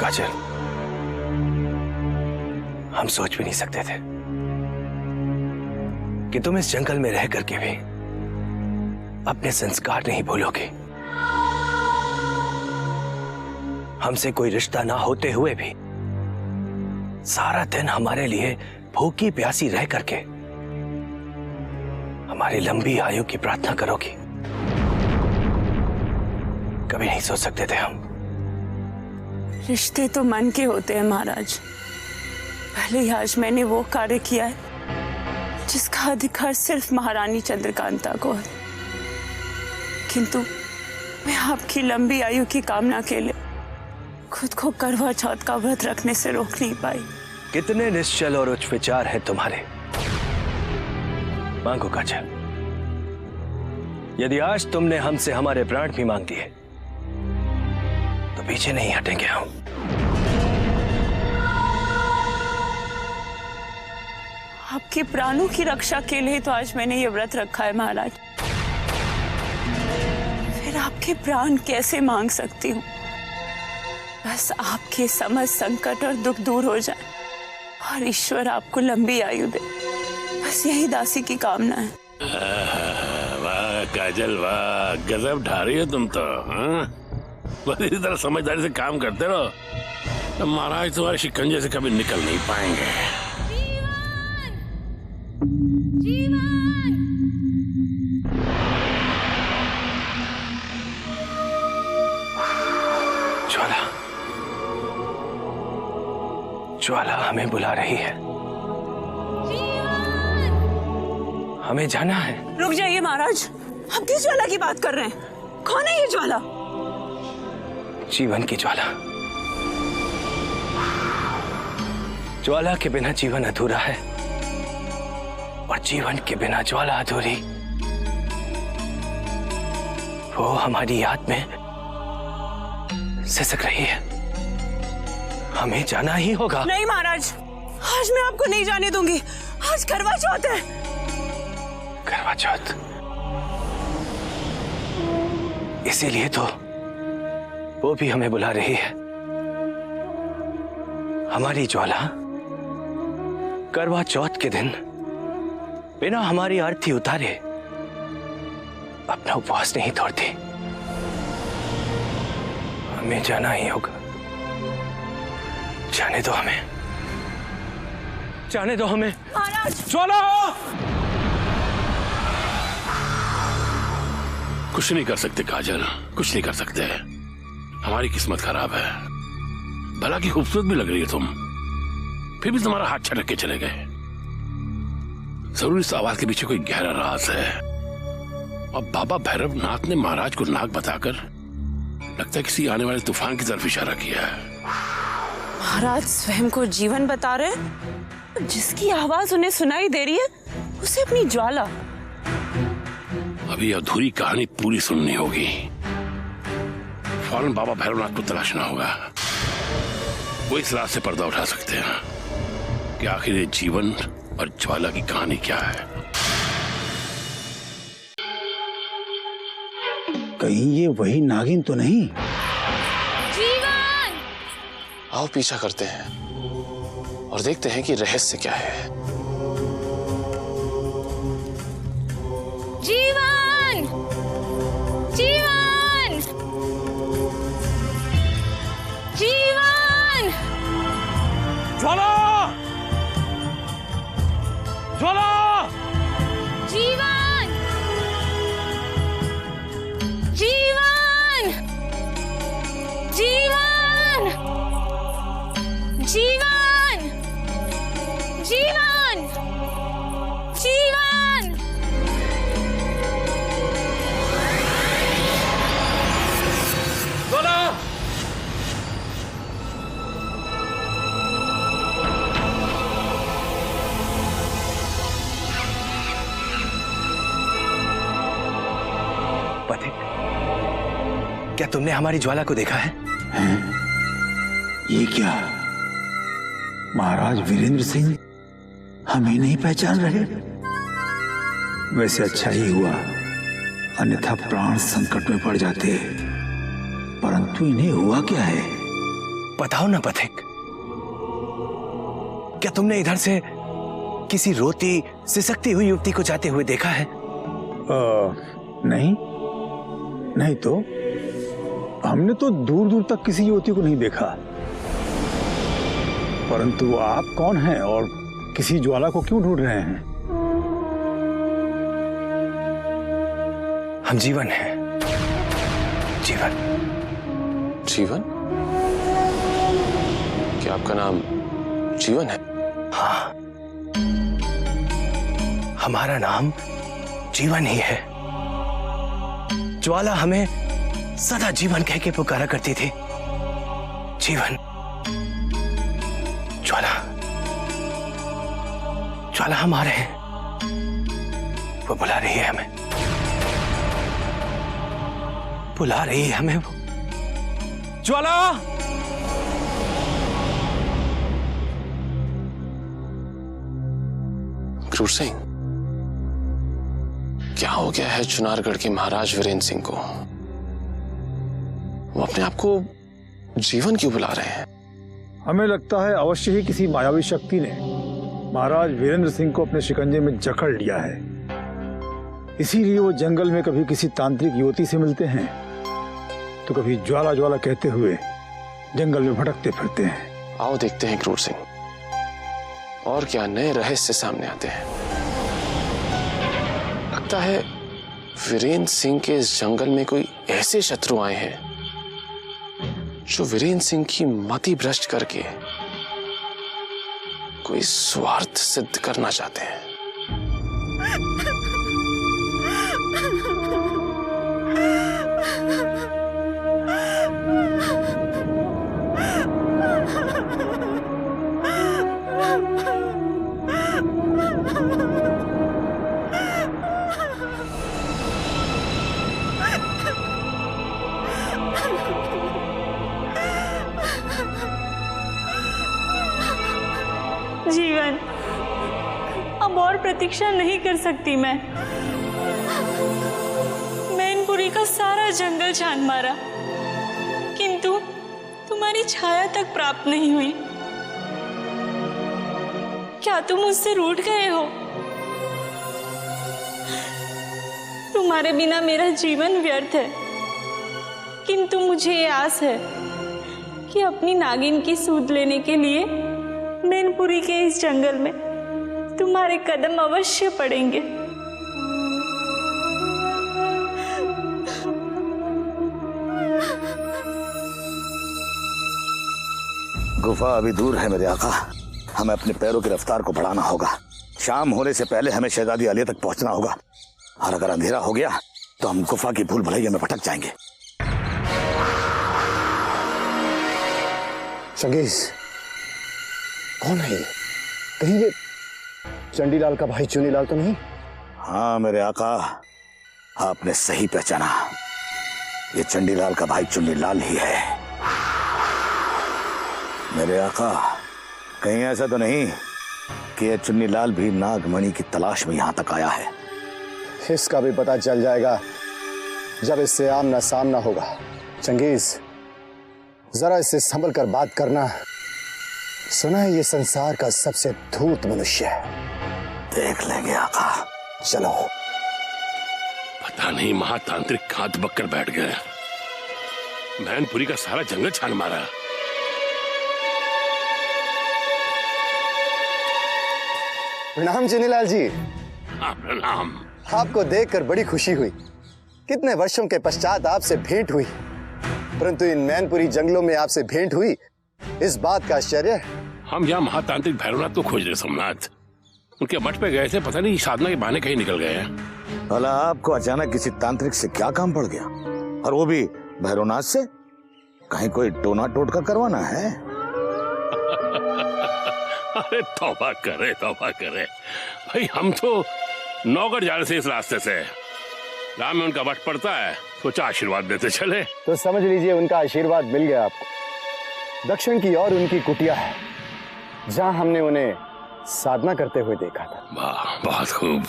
काजल, हम सोच भी नहीं सकते थे कि तुम इस जंगल में रह करके भी अपने संस्कार नहीं भूलोगे। हमसे कोई रिश्ता ना होते हुए भी सारा दिन हमारे लिए भूखी प्यासी रह करके हमारी लंबी आयु की प्रार्थना करोगी। कभी नहीं सोच सकते थे हम। रिश्ते तो मन के होते हैं महाराज। पहले ही आज मैंने वो कार्य किया है जिसका अधिकार सिर्फ महारानी चंद्रकांता को है, किंतु मैं आपकी लंबी आयु की कामना के लिए खुद को करवा चौथ का व्रत रखने से रोक नहीं पाई। कितने निश्चल और उच्च विचार हैं तुम्हारे। मांगो काजल, यदि आज तुमने हमसे हमारे प्राण भी मांग दिए तो पीछे नहीं हटेंगे हम। आपके प्राणों की रक्षा के लिए तो आज मैंने ये व्रत रखा है महाराज। फिर आपके प्राण कैसे मांग सकती हूँ? बस आपके समस्त संकट और दुख दूर हो जाए और ईश्वर आपको लंबी आयु दे, बस यही दासी की कामना है। वाह काजल वाह, गजब ढा रही हो तुम तो। हाँ? बस इसी तरह समझदारी से काम करते रहो, तो महाराज तुम्हारे शिकंजे से कभी निकल नहीं पाएंगे। ज्वाला, ज्वाला हमें बुला रही है। हमें जाना है। रुक जाइए महाराज, आप किस ज्वाला की बात कर रहे हैं? कौन है ये ज्वाला? जीवन की ज्वाला। ज्वाला के बिना जीवन अधूरा है और जीवन के बिना ज्वाला अधूरी। वो हमारी याद में सिसक रही है। हमें जाना ही होगा। नहीं महाराज, आज मैं आपको नहीं जाने दूंगी। आज करवा चौथ है। करवा चौथ, इसीलिए तो वो भी हमें बुला रही है। हमारी ज्वाला करवा चौथ के दिन बिना हमारी आरती उतारे अपना उपवास नहीं तोड़ती। हमें जाना ही होगा। जाने दो हमें, जाने दो हमें। महाराज, ज्वाला! कुछ नहीं कर सकते काजल, कुछ नहीं कर सकते। हमारी किस्मत खराब है। भला की खूबसूरत भी लग रही है तुम, फिर भी तुम्हारा हाथ छटक के चले गए। जरूर इस आवाज के पीछे कोई गहरा राज है। और बाबा भैरवनाथ ने महाराज को नाग बताकर लगता है किसी आने वाले तूफान की तरफ इशारा किया है। महाराज स्वयं को जीवन बता रहे हैं। जिसकी आवाज उन्हें सुनाई दे रही है उसे अपनी ज्वाला। अभी अधूरी कहानी पूरी सुननी होगी। फौरन बाबा भैरवनाथ को तलाशना होगा। वो इस रात से पर्दा उठा सकते हैं कि आखिर ये जीवन और ज्वाला की कहानी क्या है। कहीं ये वही नागिन तो नहीं? जीवन! आओ पीछा करते हैं और देखते हैं कि रहस्य क्या है। जीवन! जीवन! जीवन! ज्वाला! ज्वाला! जीवन! जीवन! जीवन! जीवन! जीवन! जीवन! ज्वाला! पथिक, क्या तुमने हमारी ज्वाला को देखा है? ये क्या? महाराज वीरेंद्र सिंह हमें नहीं पहचान रहे? वैसे अच्छा ही हुआ, अन्यथा प्राण संकट में पड़ जाते। परंतु इन्हें हुआ क्या है? बताओ ना पथिक, क्या तुमने इधर से किसी रोती सिसकती हुई युवती को जाते हुए देखा है? नहीं, नहीं तो हमने तो दूर दूर तक किसी युवती को नहीं देखा। परंतु आप कौन हैं और किसी ज्वाला को क्यों ढूंढ रहे हैं? हम जीवन हैं। जीवन। जीवन? क्या आपका नाम जीवन है? हाँ, हमारा नाम जीवन ही है। ज्वाला हमें सदा जीवन कह के पुकारा करती थी। जीवन। ज्वाला, ज्वाला हम आ रहे हैं। वो बुला रही है हमें, बुला रही है हमें वो। ज्वाला! क्रूर सिंह, क्या हो गया है चुनारगढ़ के महाराज वीरेंद्र सिंह को? वो अपने आप को जीवन क्यों बुला रहे हैं? हमें लगता है अवश्य ही किसी मायावी शक्ति ने महाराज वीरेंद्र सिंह को अपने शिकंजे में जकड़ लिया है। इसीलिए वो जंगल में कभी किसी तांत्रिक युवती से मिलते हैं तो कभी ज्वाला ज्वाला कहते हुए जंगल में भटकते फिरते हैं। आओ देखते हैं क्रूर सिंह, और क्या नए रहस्य सामने आते हैं। लगता है वीरेंद्र सिंह के इस जंगल में कोई ऐसे शत्रु आए हैं जो वीरेंद्र सिंह की मति भ्रष्ट करके कोई स्वार्थ सिद्ध करना चाहते हैं। जीवन, अब और प्रतीक्षा नहीं कर सकती मैं। मैनपुरी का सारा जंगल छान मारा, किंतु तुम्हारी छाया तक प्राप्त नहीं हुई। क्या तुम मुझसे रूठ गए हो? तुम्हारे बिना मेरा जीवन व्यर्थ है, किंतु मुझे ये आस है कि अपनी नागिन की सूद लेने के लिए मैनपुरी के इस जंगल में तुम्हारे कदम अवश्य पड़ेंगे। गुफा अभी दूर है मेरे आका, हमें अपने पैरों की रफ्तार को बढ़ाना होगा। शाम होने से पहले हमें शहजादी आलिया तक पहुंचना होगा, और अगर अंधेरा हो गया तो हम गुफा की भूल भुलैया में भटक जाएंगे। चंगेज, कौन है ये? कहीं ये चंडीलाल का भाई चुनीलाल तो नहीं? हाँ मेरे आका, आपने सही पहचाना, ये चंडीलाल का भाई चुन्नीलाल ही है। मेरे आका, कहीं ऐसा तो नहीं कि ये चुन्नीलाल भी नागमणि की तलाश में यहां तक आया है? इसका भी पता चल जाएगा जब इससे आमना सामना होगा। चंगेज, जरा इससे संभल कर बात करना। सुना है ये संसार का सबसे धूर्त मनुष्य है। देख लेंगे आका, चलो। पता नहीं महातांत्रिक कहां दबक कर बैठ गया। मैनपुरी का सारा जंगल छान मारा। प्रणाम चुनीलाल जी। हाँ प्रणाम। आपको देखकर बड़ी खुशी हुई। कितने वर्षों के पश्चात आपसे भेंट हुई, परंतु इन मैनपुरी जंगलों में आपसे भेंट हुई, इस बात का आश्चर्य। हम यहाँ महातांत्रिक भैरवनाथ को खोज रहे सोमनाथ। उनके मठ पे गए थे, पता नहीं साधना के बहाने कहीं निकल गए हैं। भला आपको अचानक किसी तांत्रिक से क्या काम पड़ गया, और वो भी भैरवनाथ से? कहीं कोई टोना टोटका करवाना है? अरे तौबा करे भाई, हम तो नौगढ़ जा रहे थे इस रास्ते से। राम में उनका वट पड़ता है, सोचा आशीर्वाद देते चले। तो समझ लीजिए उनका आशीर्वाद मिल गया आपको। दक्षिण की ओर उनकी कुटिया है, जहां हमने उन्हें साधना करते हुए देखा था। वाह, बहुत खूब।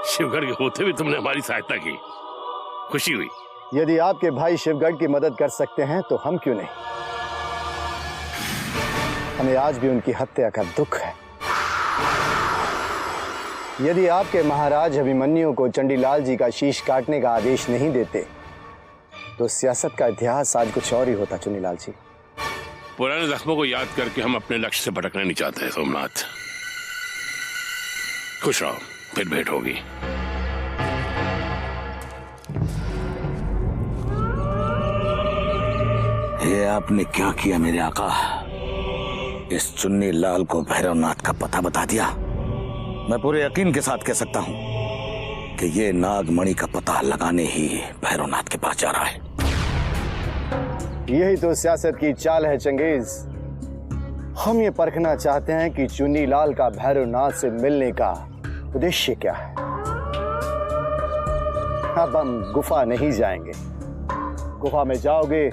शिवगढ़ के होते भी तुमने हमारी सहायता की, खुशी हुई। यदि आपके भाई शिवगढ़ की मदद कर सकते हैं तो हम क्यों नहीं। हमें आज भी उनकी हत्या का दुख है। यदि आपके महाराज अभिमन्यु को चंडीलाल जी का शीश काटने का आदेश नहीं देते तो सियासत का इतिहास आज कुछ और ही होता। चुन्नीलाल जी, पुराने जख्मों को याद करके हम अपने लक्ष्य से भटकना नहीं चाहते सोमनाथ। खुश रहो, फिर भेंट होगी। ये आपने क्या किया मेरे आका? इस चुन्नीलाल को भैरवनाथ का पता बता दिया। मैं पूरे यकीन के साथ कह सकता हूं कि ये नागमणि का पता लगाने ही भैरवनाथ के पास जा रहा है। यही तो सियासत की चाल है चंगेज। हम ये परखना चाहते हैं कि चुन्नीलाल का भैरवनाथ से मिलने का उद्देश्य क्या है। अब हम गुफा नहीं जाएंगे। गुफा में जाओगे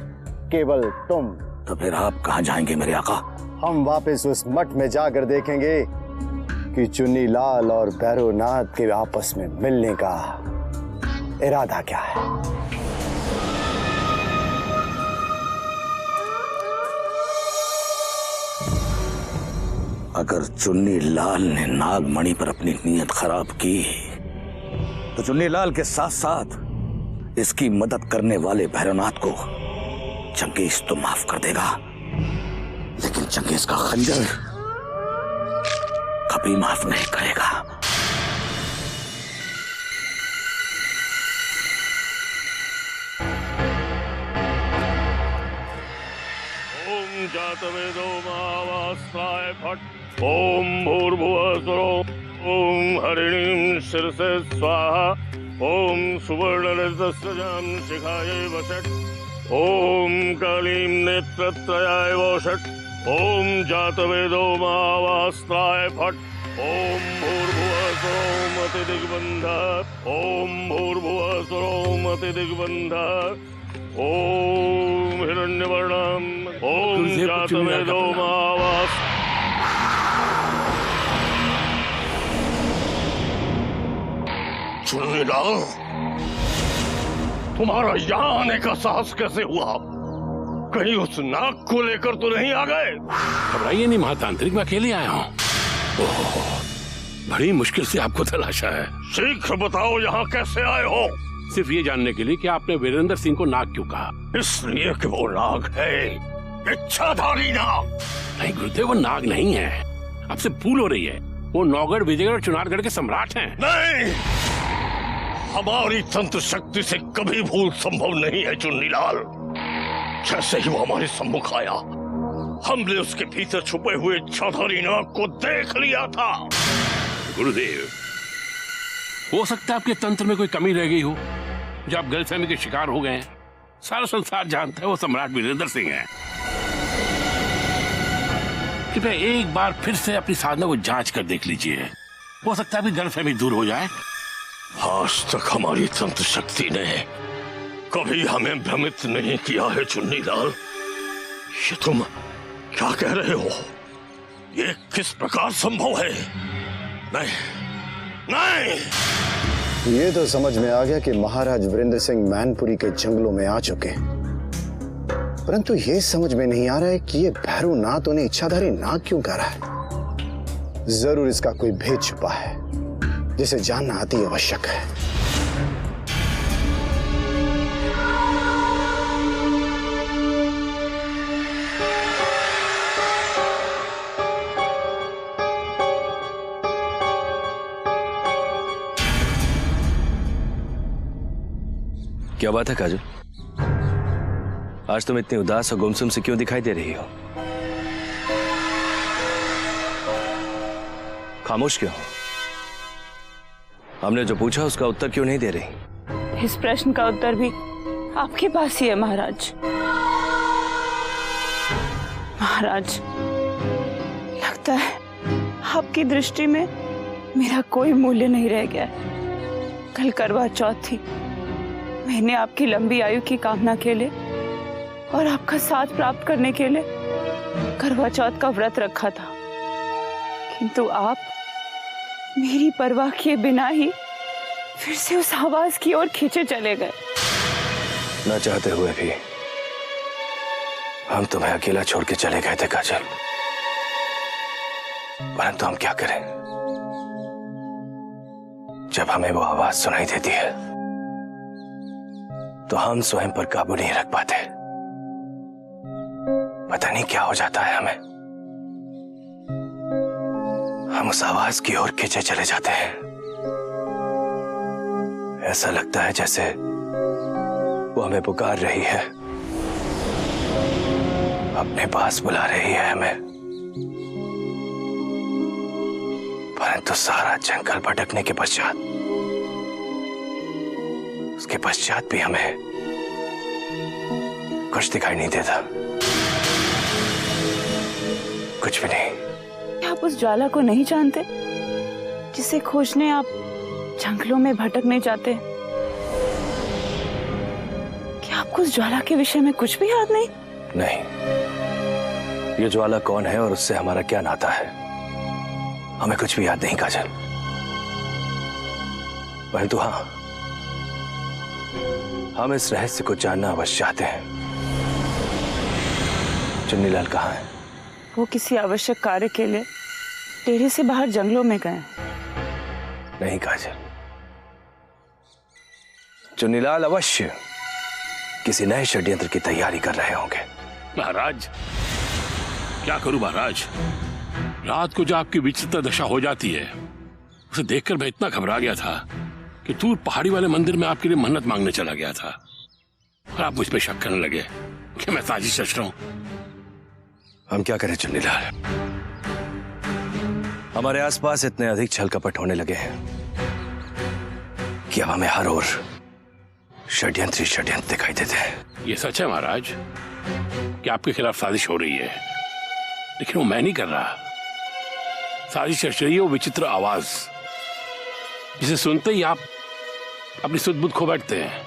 केवल तुम। तो फिर आप कहां जाएंगे मेरे आका? हम वापस उस मठ में जाकर देखेंगे कि चुन्नीलाल और भैरवनाथ के आपस में मिलने का इरादा क्या है। अगर चुन्नीलाल ने नागमणि पर अपनी नीयत खराब की तो चुन्नीलाल के साथ साथ इसकी मदद करने वाले भैरवनाथ को चंगेज तो माफ कर देगा, लेकिन चंगेज का खंजर कभी माफ नहीं करेगा। ओम जातवेदो महावास्त्राय फट्। ओम भूर्भुवः स्वः। ओम हरिणीं शिरसे स्वाहा। ओम सुवर्णरजतस्रजां शिखायै वषट्। ओम कालीं नेत्रत्रयाय वषट्। ओम जातवेदो महावास्त्राय फट्। ओम भूर्भुवः स्वः मतिदिग्बन्धः। ओम भूर्भुवः स्वः मतिदिग्बन्धः। ओम हिरण्यवर्णम्। ओम जातवेदो महावास्त्राय। चुन्नीलाल, तुम्हारा यहाँ आने का साहस कैसे हुआ? कहीं उस नाग को लेकर तो नहीं आ गए? घबराइए नहीं महातांत्रिक, मैं अकेले आया हूँ। बड़ी मुश्किल से आपको तलाशा है। शीघ्र बताओ यहाँ कैसे आए हो? सिर्फ ये जानने के लिए कि आपने वीरेंद्र सिंह को नाग क्यों कहा। इसलिए कि वो नाग है, इच्छाधारी नाग। नहीं गुरुदेव, वो नाग नहीं है, आपसे भूल हो रही है। वो नौगढ़, विजयगढ़ और चुनारगढ़ के सम्राट हैं। नहीं, हमारी तंत्र शक्ति से कभी भूल संभव नहीं है चुन्नीलाल। जैसे ही वो हमारे सम्मुख आया, हमने उसके भीतर छुपे हुए इच्छाधारी नाग को देख लिया था। गुरुदेव, हो सकता है आपके तंत्र में कोई कमी रह गई हो, जो आप गलतफहमी के शिकार हो गए हैं। सारा संसार जानता है वो सम्राट वीरेंद्र सिंह हैं। कृपया एक बार फिर से अपनी साधना को जांच कर देख लीजिए, हो सकता है आपकी गलतफहमी दूर हो जाए। आज तक हमारी तंत्र शक्ति ने कभी हमें भ्रमित नहीं किया है चुन्नीलाल। ये तुम क्या कह रहे हो? ये किस प्रकार संभव है? नहीं, नहीं। ये तो समझ में आ गया कि महाराज वीरेंद्र सिंह मैनपुरी के जंगलों में आ चुके, परंतु ये समझ में नहीं आ रहा है कि ये भैरवनाथ उन्हें इच्छाधारी नाग क्यों कह रहा है। जरूर इसका कोई भेद छुपा है जिसे जानना अति आवश्यक है। क्या बात है काजू? आज तुम इतनी उदास और गुमसुम से क्यों दिखाई दे रही हो? खामोश क्यों? हमने जो पूछा उसका उत्तर क्यों नहीं दे रही? इस प्रश्न का उत्तर भी आपके पास ही है महाराज। महाराज, लगता है आपकी दृष्टि में मेरा कोई मूल्य नहीं रह गया है। कल करवा चौथ थी। मैंने आपकी लंबी आयु की कामना के लिए और आपका साथ प्राप्त करने के लिए करवा चौथ का व्रत रखा था, किंतु आप मेरी परवाह किए बिना ही फिर से उस आवाज की ओर खींचे चले गए। न चाहते हुए भी हम तुम्हें अकेला छोड़ के चले गए थे काजल, परंतु हम क्या करें, जब हमें वो आवाज सुनाई देती है तो हम स्वयं पर काबू नहीं रख पाते। पता नहीं क्या हो जाता है हमें, हम उस आवाज की ओर खींचे चले जाते हैं। ऐसा लगता है जैसे वो हमें पुकार रही है, अपने पास बुला रही है हमें, परंतु सारा जंगल भटकने के पश्चात, उसके पश्चात भी हमें कुछ दिखाई नहीं देता, कुछ भी नहीं। आप उस ज्वाला को नहीं जानते जिसे खोजने आप जंगलों में भटकने जाते? क्या आपको उस ज्वाला के विषय में कुछ भी याद नहीं? नहीं, ये ज्वाला कौन है और उससे हमारा क्या नाता है, हमें कुछ भी याद नहीं काजल। परंतु हाँ, हम इस रहस्य को जानना अवश्य चाहते हैं। चुन्नीलाल कहाँ है? वो किसी आवश्यक कार्य के लिए डेरे से बाहर जंगलों में गए। नहीं काजल, चुन्नीलाल अवश्य किसी नए षड्यंत्र की तैयारी कर रहे होंगे। महाराज, क्या करूं महाराज, रात को जो आपकी विचित्र दशा हो जाती है उसे देखकर मैं इतना घबरा गया था कि दूर पहाड़ी वाले मंदिर में आपके लिए मन्नत मांगने चला गया था, और आप मुझ पर शक करने लगे कि मैं साजिश रच रहा हूं। हम क्या करें चुन्नीलाल, हमारे आसपास इतने अधिक छल कपट होने लगे हैं कि अब हमें हर ओर षड्यंत्र दिखाई देते हैं। ये सच है महाराज कि आपके खिलाफ साजिश हो रही है, लेकिन वो मैं नहीं कर रहा। साजिश रच रही है वो विचित्र आवाज, जिसे सुनते ही आप अपनी सुध बुध खो बैठते हैं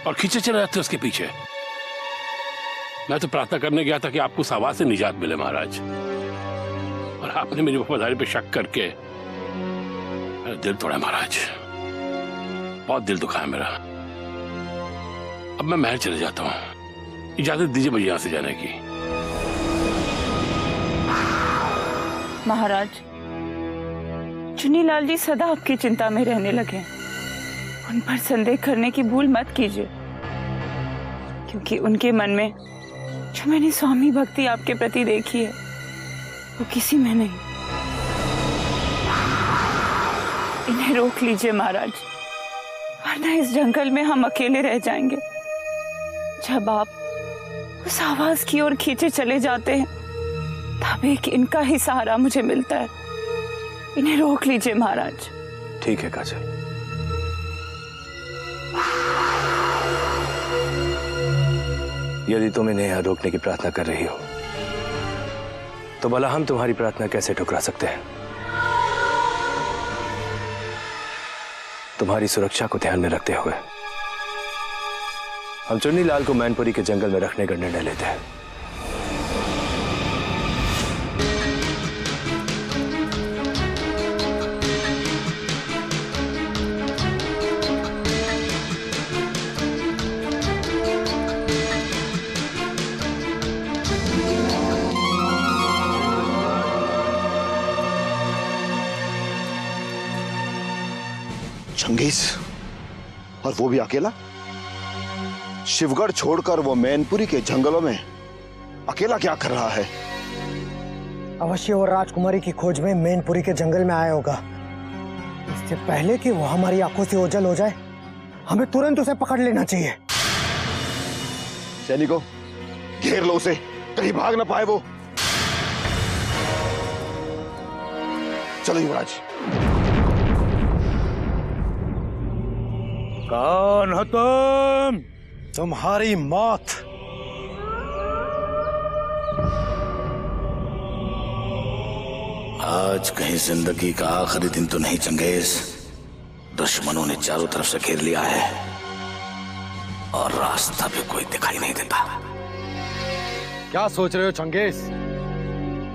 और खींचे चले जाते हैं उसके पीछे। मैं तो प्रार्थना करने गया था कि आपको उस आवाज से निजात मिले महाराज, और आपने मेरी वफादारी पे शक करके मेरा दिल तोड़ा महाराज, बहुत दिल दुखा है मेरा। अब मैं महल चले जाता हूं, इजाजत दीजिए मुझे यहां से जाने की। महाराज, चुन्नीलाल जी सदा आपकी चिंता में रहने लगे, उन पर संदेह करने की भूल मत कीजिए, क्योंकि उनके मन में जो मैंने स्वामी भक्ति आपके प्रति देखी है वो किसी में नहीं। इन्हें रोक लीजिए महाराज, वरना इस जंगल में हम अकेले रह जाएंगे। जब आप उस आवाज की ओर खींचे चले जाते हैं तब एक इनका ही सहारा मुझे मिलता है। इन्हें रोक लीजिए महाराज। ठीक है काजल, यदि तुम इन्हें यहाँ रोकने की प्रार्थना कर रही हो तो भला हम तुम्हारी प्रार्थना कैसे ठुकरा सकते हैं। तुम्हारी सुरक्षा को ध्यान में रखते हुए हम चुन्नीलाल को मैनपुरी के जंगल में रखने का निर्णय लेते हैं। चंगेज, और वो भी अकेला? शिवगढ़ छोड़कर वो मैनपुरी के जंगलों में अकेला क्या कर रहा है? अवश्य वो राजकुमारी की खोज में मैनपुरी के जंगल में आया होगा। इससे पहले कि वो हमारी आंखों से ओझल हो जाए, हमें तुरंत उसे पकड़ लेना चाहिए। सैनिकों, घेर लो उसे, कहीं भाग ना पाए वो। चलो युवराज। कौन हो तुम? तुम्हारी मौत। आज कहीं जिंदगी का आखिरी दिन तो नहीं चंगेज। दुश्मनों ने चारों तरफ से घेर लिया है और रास्ता भी कोई दिखाई नहीं देता। क्या सोच रहे हो चंगेज?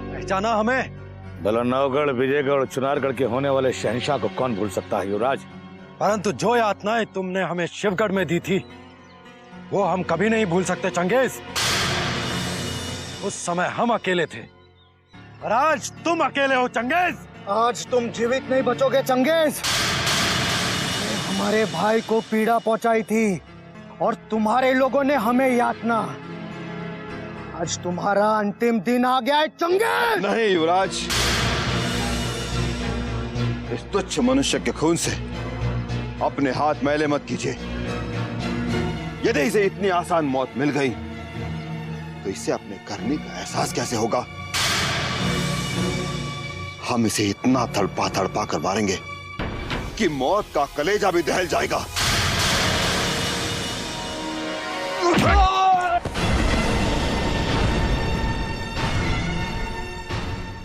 पहचाना हमें? बलनौगढ़, विजयगढ़, चुनारगढ़ के होने वाले शहंशाह को कौन भूल सकता है युवराज। परंतु जो यातनाएं तुमने हमें शिवगढ़ में दी थी वो हम कभी नहीं भूल सकते चंगेज। उस समय हम अकेले थे और आज तुम अकेले हो चंगेज। आज तुम जीवित नहीं बचोगे चंगेज। हमारे भाई को पीड़ा पहुंचाई थी और तुम्हारे लोगों ने हमें यातना। आज तुम्हारा अंतिम दिन आ गया है चंगेज। नहीं युवराज, इस तुच्छ मनुष्य के खून से अपने हाथ मैले मत कीजिए। यदि इसे इतनी आसान मौत मिल गई तो इसे अपने करने का एहसास कैसे होगा। हम इसे इतना तड़पा तड़पा कर मारेंगे कि मौत का कलेजा भी दहल जाएगा।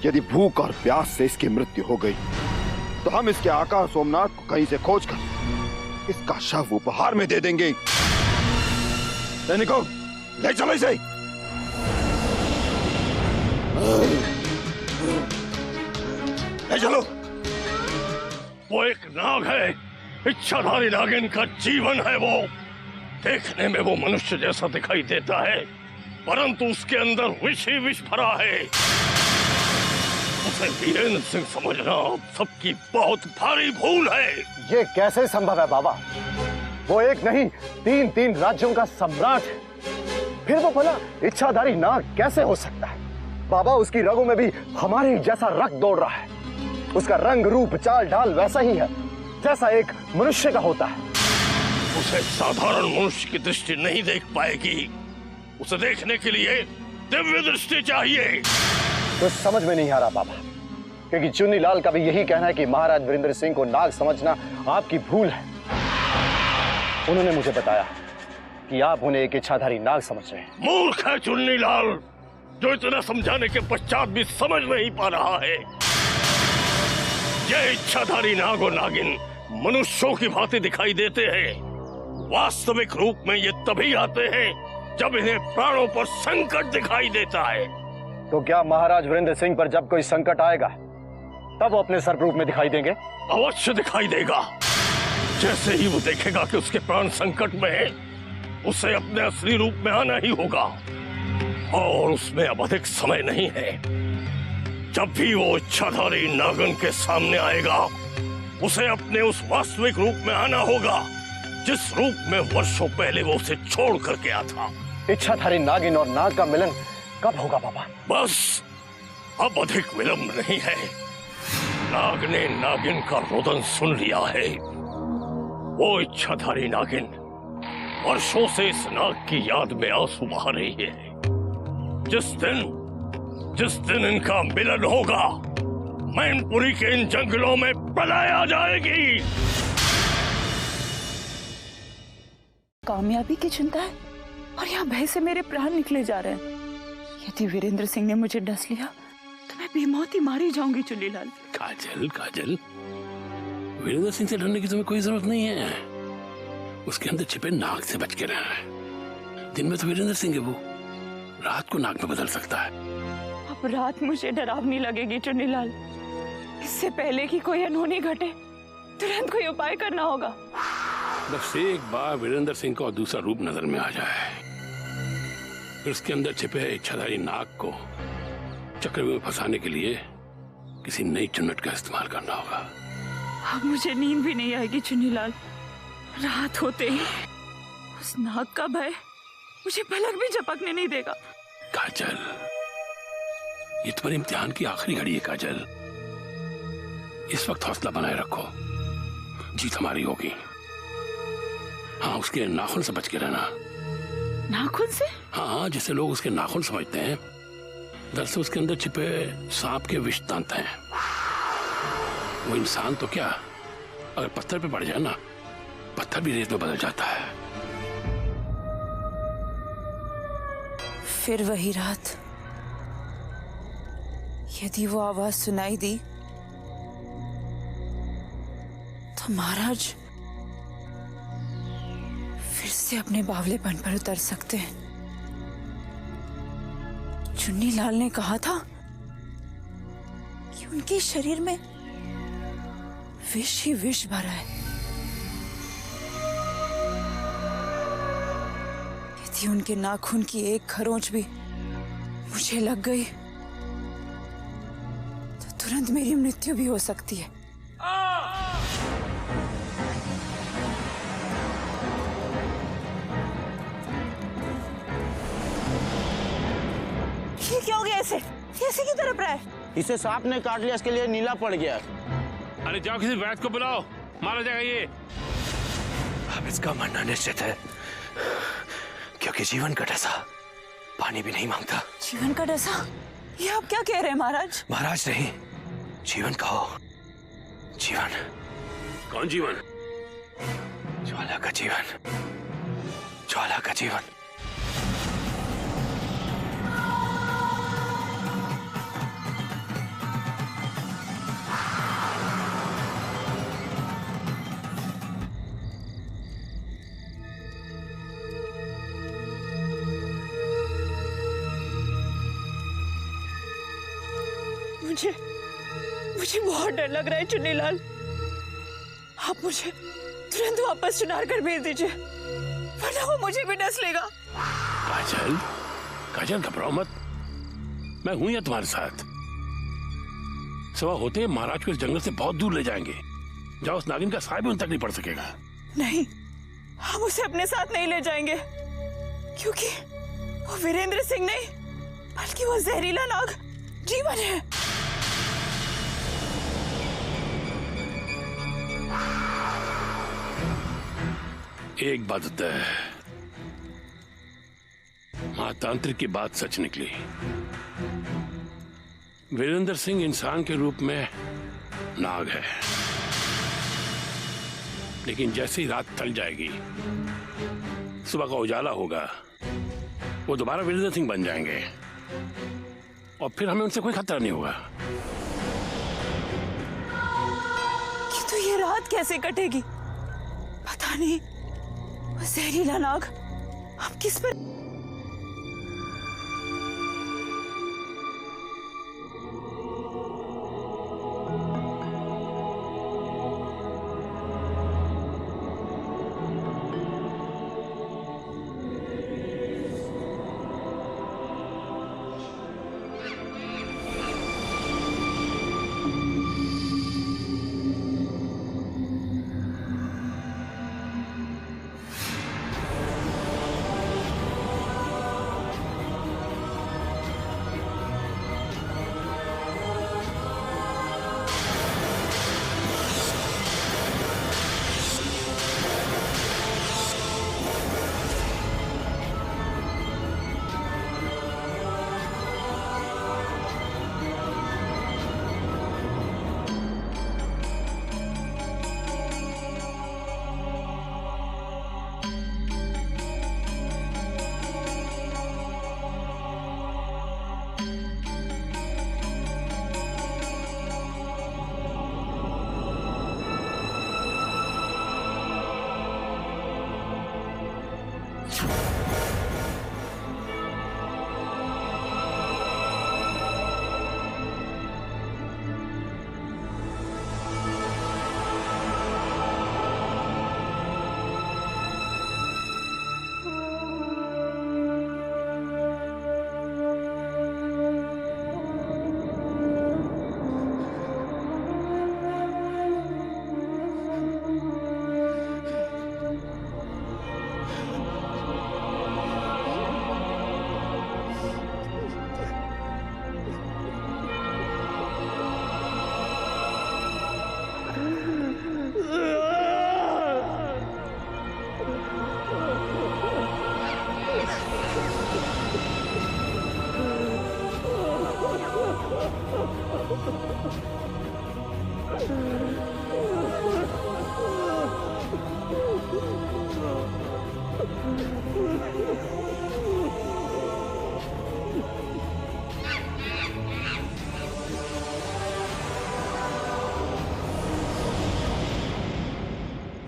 यदि भूख और प्यास से इसकी मृत्यु हो गई तो हम इसके आका सोमनाथ को कहीं से खोजकर इसका शव उपहार में दे देंगे। सैनिकों, ले चलो इसे। ले चलो। वो एक नाग है, इच्छाधारी नागिन का जीवन है वो। देखने में वो मनुष्य जैसा दिखाई देता है, परंतु उसके अंदर विष ही विष भरा है। उसे वीरेंद्र सिंह समझना आप सबकी बहुत भारी भूल है। ये कैसे संभव है बाबा? वो एक नहीं 3 राज्यों का सम्राट है। फिर वो भला इच्छाधारी नाग कैसे हो सकता है? बाबा, उसकी रगों में भी हमारे जैसा रक्त दौड़ रहा है। उसका रंग रूप चाल ढाल वैसा ही है जैसा एक मनुष्य का होता है। उसे साधारण मनुष्य की दृष्टि नहीं देख पाएगी। उसे देखने के लिए दिव्य दृष्टि चाहिए। तो समझ में नहीं आ रहा बाबा, क्योंकि चुन्नीलाल का भी यही कहना है कि महाराज वीरेंद्र सिंह को नाग समझना आपकी भूल है। उन्होंने मुझे बताया कि आप उन्हें एक इच्छाधारी नाग समझ रहे हैं। मूर्ख है चुन्नीलाल, जो इतना समझाने के पश्चात भी समझ नहीं पा रहा है। ये इच्छाधारी नाग और नागिन मनुष्यों की भांति दिखाई देते हैं। वास्तविक रूप में ये तभी आते हैं जब इन्हें प्राणों पर संकट दिखाई देता है। तो क्या महाराज वीरेंद्र सिंह पर जब कोई संकट आएगा तब वो अपने सर्प रूप में दिखाई देंगे? अवश्य दिखाई देगा। जैसे ही वो देखेगा कि उसके प्राण संकट में है, उसे अपने असली रूप में आना ही होगा। और उसमें अब अधिक समय नहीं है। जब भी वो इच्छाधारी नागिन के सामने आएगा, उसे अपने उस वास्तविक रूप में आना होगा जिस रूप में वर्षों पहले वो उसे छोड़ कर गया था। इच्छाधारी नागिन और नाग का मिलन कब होगा बाबा? बस अब अधिक विलंब नहीं है। नाग ने नागिन का रोदन सुन लिया है। वो इच्छाधारी नागिन वर्षों से इस नाग की याद में आंसू बहा रही है। जिस दिन इनका मिलन होगा, मैनपुरी के इन जंगलों में प्रलय आ जाएगी। कामयाबी की चिंता है और यहाँ भय से मेरे प्राण निकले जा रहे हैं। यदि वीरेंद्र सिंह ने मुझे डस लिया तो मैं बेमौती मारी जाऊंगी चुन्नीलाल। काजल, काजल, वीरेंद्र सिंह से डरने की तुम्हें कोई जरूरत नहीं है। उसके अंदर छिपे नाग से बच के रहना है। दिन में तो वीरेंद्र सिंह है वो, रात को नाग में बदल सकता है। अब रात मुझे डरावनी लगेगी चुन्नीलाल। इससे पहले कि कोई अनहोनी घटे तुरंत कोई उपाय करना होगा। बस एक बार वीरेंद्र सिंह का दूसरा रूप नजर में आ जाए, फिर उसके अंदर छिपे इच्छाधारी नाग को चक्रव्यूह में फंसाने के लिए किसी नई चुन्नट का इस्तेमाल करना होगा। अब मुझे नींद भी नहीं आएगी चुन्नीलाल। रात होते ही उस नाग का भय मुझे पलक भी झपकने नहीं देगा। काजल, ये तुम्हारे इम्तिहान की आखिरी घड़ी है काजल। इस वक्त हौसला बनाए रखो, जीत हमारी होगी। हाँ, उसके नाखून से बच के रहना। नाखून से? हाँ, जिसे लोग उसके नाखून समझते हैं, दरअसल उसके अंदर छिपे सांप के विष दांत हैं। वो इंसान तो क्या, अगर पत्थर पे पड़ जाए ना, पत्थर भी रेत में बदल जाता है। फिर वही रात यदि वो आवाज सुनाई दी तो महाराज फिर से अपने बावलेपन पर उतर सकते हैं। चुन्नीलाल ने कहा था कि उनके शरीर में विष ही विष भरा है। यदि उनके नाखून की एक खरोंच भी मुझे लग गई तो तुरंत मेरी मृत्यु भी हो सकती है। ये क्या हो गया? ऐसे की तरफ रहा है? इसे सांप ने काट लिया, इसके लिए नीला पड़ गया। अरे जाओ किसी वैद्य को बुलाओ, मारा जाएगा ये। अब इसका मरना निश्चित है, क्योंकि जीवन का डसा पानी भी नहीं मांगता। जीवन का डसा? ये आप क्या कह रहे हैं महाराज? महाराज नहीं, जीवन कहो। जीवन। कौन जीवन? ज्वाला का जीवन, ज्वाला का जीवन। मुझे बहुत डर लग रहा है चुन्नीलाल। आप मुझे तुरंत वापस चुनार कर भेज दीजिए, वरना वो मुझे भी डस लेगा। काजल, काजल घबराओ मत, मैं हूं या तुम्हारे साथ। सुबह होते ही महाराज को इस जंगल से बहुत दूर ले जाएंगे, जहां उस नागिन का साया भी उन तक नहीं पड़ सकेगा। नहीं, हम उसे अपने साथ नहीं ले जाएंगे, क्योंकि वो वीरेंद्र सिंह नहीं बल्कि वो जहरीला नाग जीवन है। एक बात है, महातांत्रिक की बात सच निकली। वीरेंद्र सिंह इंसान के रूप में नाग है, लेकिन जैसे ही रात ढल जाएगी, सुबह का उजाला होगा, वो दोबारा वीरेंद्र सिंह बन जाएंगे और फिर हमें उनसे कोई खतरा नहीं होगा। तो ये रात कैसे कटेगी? पता नहीं वो जहरीला नाग हम किस पर।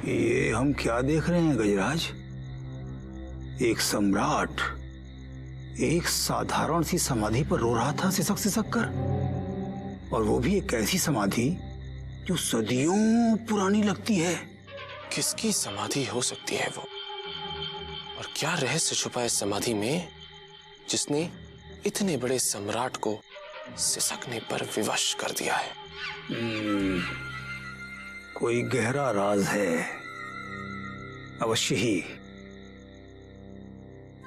ये हम क्या देख रहे हैं गजराज? एक सम्राट एक साधारण सी समाधि पर रो रहा था सिसक सिसक कर, और वो भी एक ऐसी समाधि जो सदियों पुरानी लगती है। किसकी समाधि हो सकती है वो? और क्या रहस्य छुपा है इस समाधि में जिसने इतने बड़े सम्राट को सिसकने पर विवश कर दिया है? कोई गहरा राज है अवश्य ही।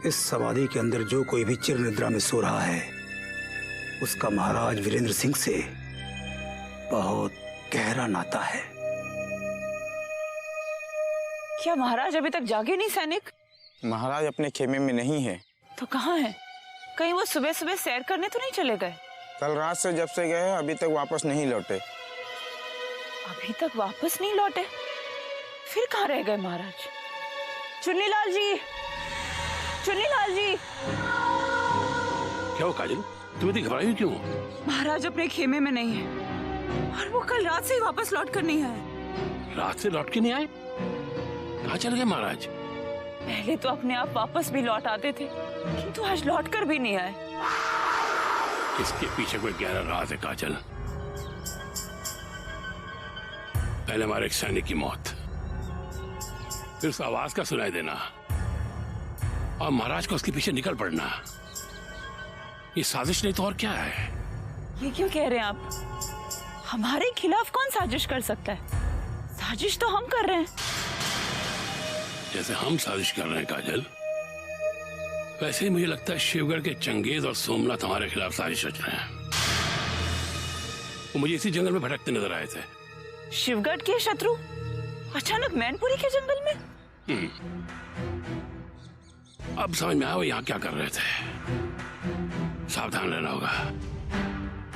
इस समाधि के अंदर जो कोई भी चिर निद्रा में सो रहा है उसका महाराज वीरेंद्र सिंह से बहुत गहरा नाता है। क्या महाराज अभी तक जागे नहीं सैनिक? महाराज अपने खेमे में नहीं है। तो कहाँ है? कहीं वो सुबह सुबह सैर करने तो नहीं चले गए? कल रात से जब से गए अभी तक वापस नहीं लौटे। अभी तक वापस नहीं लौटे? फिर कहाँ रह गए महाराज? चुन्नीलाल जी, चुन्नीलाल जी। क्या हो काजल, तुम इतनी घबराई क्यों? महाराज अपने खेमे में नहीं है और वो कल रात से ही वापस लौट कर नहीं आए। रात से लौट के नहीं आए? कहाँ चल गए महाराज? पहले तो अपने आप वापस भी लौट आते थे, किंतु आज लौट कर भी नहीं आए। इसके पीछे कोई गहरा राज है काजल। पहले हमारे एक सैनिक की मौत, फिर उस आवाज का सुनाई देना और महाराज को उसके पीछे निकल पड़ना। ये साजिश नहीं तो और क्या है? ये क्यों कह रहे हैं आप? हमारे खिलाफ कौन साजिश कर सकता है? साजिश तो हम कर रहे हैं। जैसे हम साजिश कर रहे हैं काजल, वैसे ही मुझे लगता है शिवगढ़ के चंगेज और सोमनाथ हमारे खिलाफ साजिश रच रहे हैं। वो मुझे इसी जंगल में भटकते नजर आए थे। शिवगढ़ के शत्रु अचानक मैनपुरी के जंगल में? अब समझ में आया वो यहाँ क्या कर रहे थे। सावधान रहना होगा,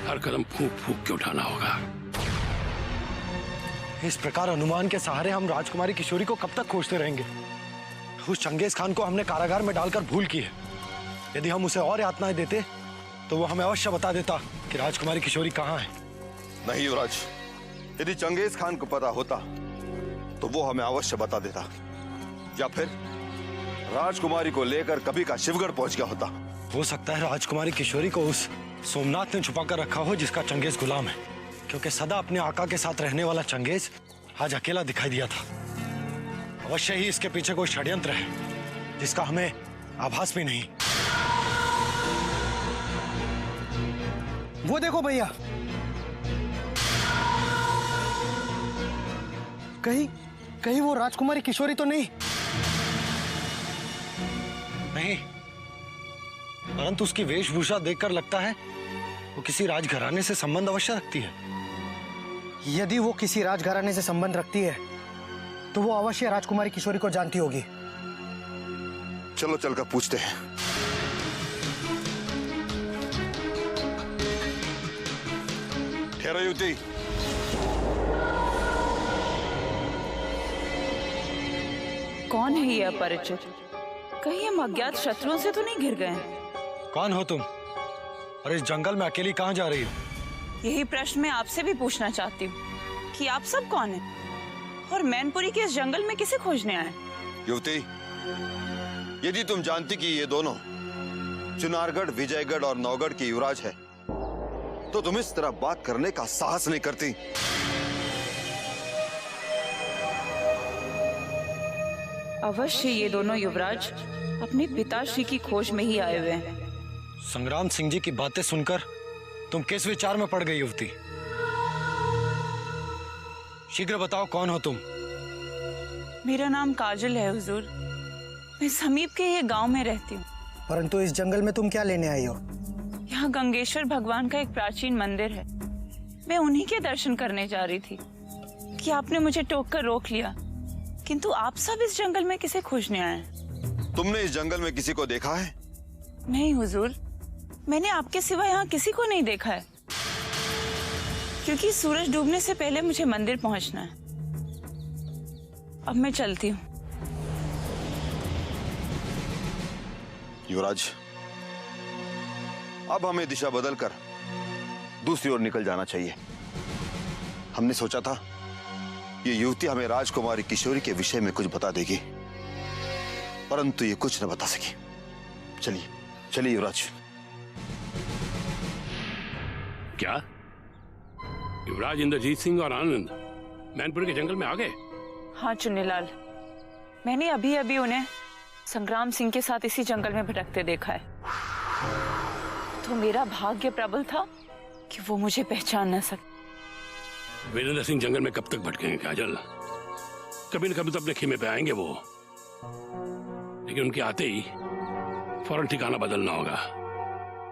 हर कदम फूंक फूंक के उठाना होगा। इस प्रकार अनुमान के सहारे हम राजकुमारी किशोरी को कब तक खोजते रहेंगे? उस चंगेज खान को हमने कारागार में डालकर भूल की है। यदि हम उसे और यातनाएं देते तो वो हमें अवश्य बता देता कि राजकुमारी किशोरी कहाँ है। नहीं युवराज, यदि चंगेज खान को पता होता तो वो हमें अवश्य बता देता, या फिर राजकुमारी को लेकर कभी का शिवगढ़ पहुंच गया होता। हो सकता है राजकुमारी किशोरी को उस सोमनाथ ने छुपा कर रखा हो जिसका चंगेज गुलाम है, क्योंकि सदा अपने आका के साथ रहने वाला चंगेज आज अकेला दिखाई दिया था। अवश्य ही इसके पीछे कोई षड्यंत्र है जिसका हमें आभास भी नहीं। वो देखो भैया, कहीं वो राजकुमारी किशोरी तो नहीं? नहीं, परंतु उसकी वेशभूषा देखकर लगता है वो किसी राजघराने से संबंध अवश्य रखती है। यदि वो किसी राजघराने से संबंध रखती है तो वो अवश्य राजकुमारी किशोरी को जानती होगी। चलो चलकर पूछते हैं। ठहरो युवती। कौन है ये अपरिचित? कहीं हम अज्ञात शत्रुओं से तो नहीं घिर गए? कौन हो तुम और इस जंगल में अकेली कहाँ जा रही हो? यही प्रश्न मैं आपसे भी पूछना चाहती हूँ कि आप सब कौन हैं और मैनपुरी के इस जंगल में किसे खोजने आए? युवती, यदि तुम जानती कि ये दोनों चुनारगढ़, विजयगढ़ और नौगढ़ के युवराज है तो तुम इस तरह बात करने का साहस नहीं करती। अवश्य ये दोनों युवराज अपने पिताश्री की खोज में ही आए हुए हैं। संग्राम सिंह जी की बातें सुनकर तुम किस विचार में पड़ गई युवती? शीघ्र बताओ, कौन हो तुम? मेरा नाम काजल है हुजूर। मैं समीप के ये गांव में रहती हूँ। परंतु इस जंगल में तुम क्या लेने आई हो? यहाँ गंगेश्वर भगवान का एक प्राचीन मंदिर है। मैं उन्हीं के दर्शन करने जा रही थी कि आपने मुझे टोक कर रोक लिया। किंतु आप सब इस जंगल में किसे खोजने आए? तुमने इस जंगल में किसी को देखा है? नहीं हुजूर, मैंने आपके सिवा यहाँ किसी को नहीं देखा है, क्योंकि सूरज डूबने से पहले मुझे मंदिर पहुंचना है। अब मैं चलती हूँ। युवराज, अब हमें दिशा बदलकर दूसरी ओर निकल जाना चाहिए। हमने सोचा था ये युवती हमें राजकुमारी किशोरी के विषय में कुछ बता देगी, परंतु ये कुछ न बता सकी। चलिए चलिए युवराज। क्या युवराज इंद्रजीत सिंह और आनंद मैनपुरी के जंगल में आ गए? हाँ चुन्नीलाल, मैंने अभी अभी उन्हें संग्राम सिंह के साथ इसी जंगल में भटकते देखा है, तो मेरा भाग्य प्रबल था कि वो मुझे पहचान न सके। वीरेंद्र सिंह जंगल में कब तक भटकेंगे काजल? कभी न कभी तो अपने खेमे पे आएंगे वो, लेकिन उनके आते ही फौरन ठिकाना बदलना होगा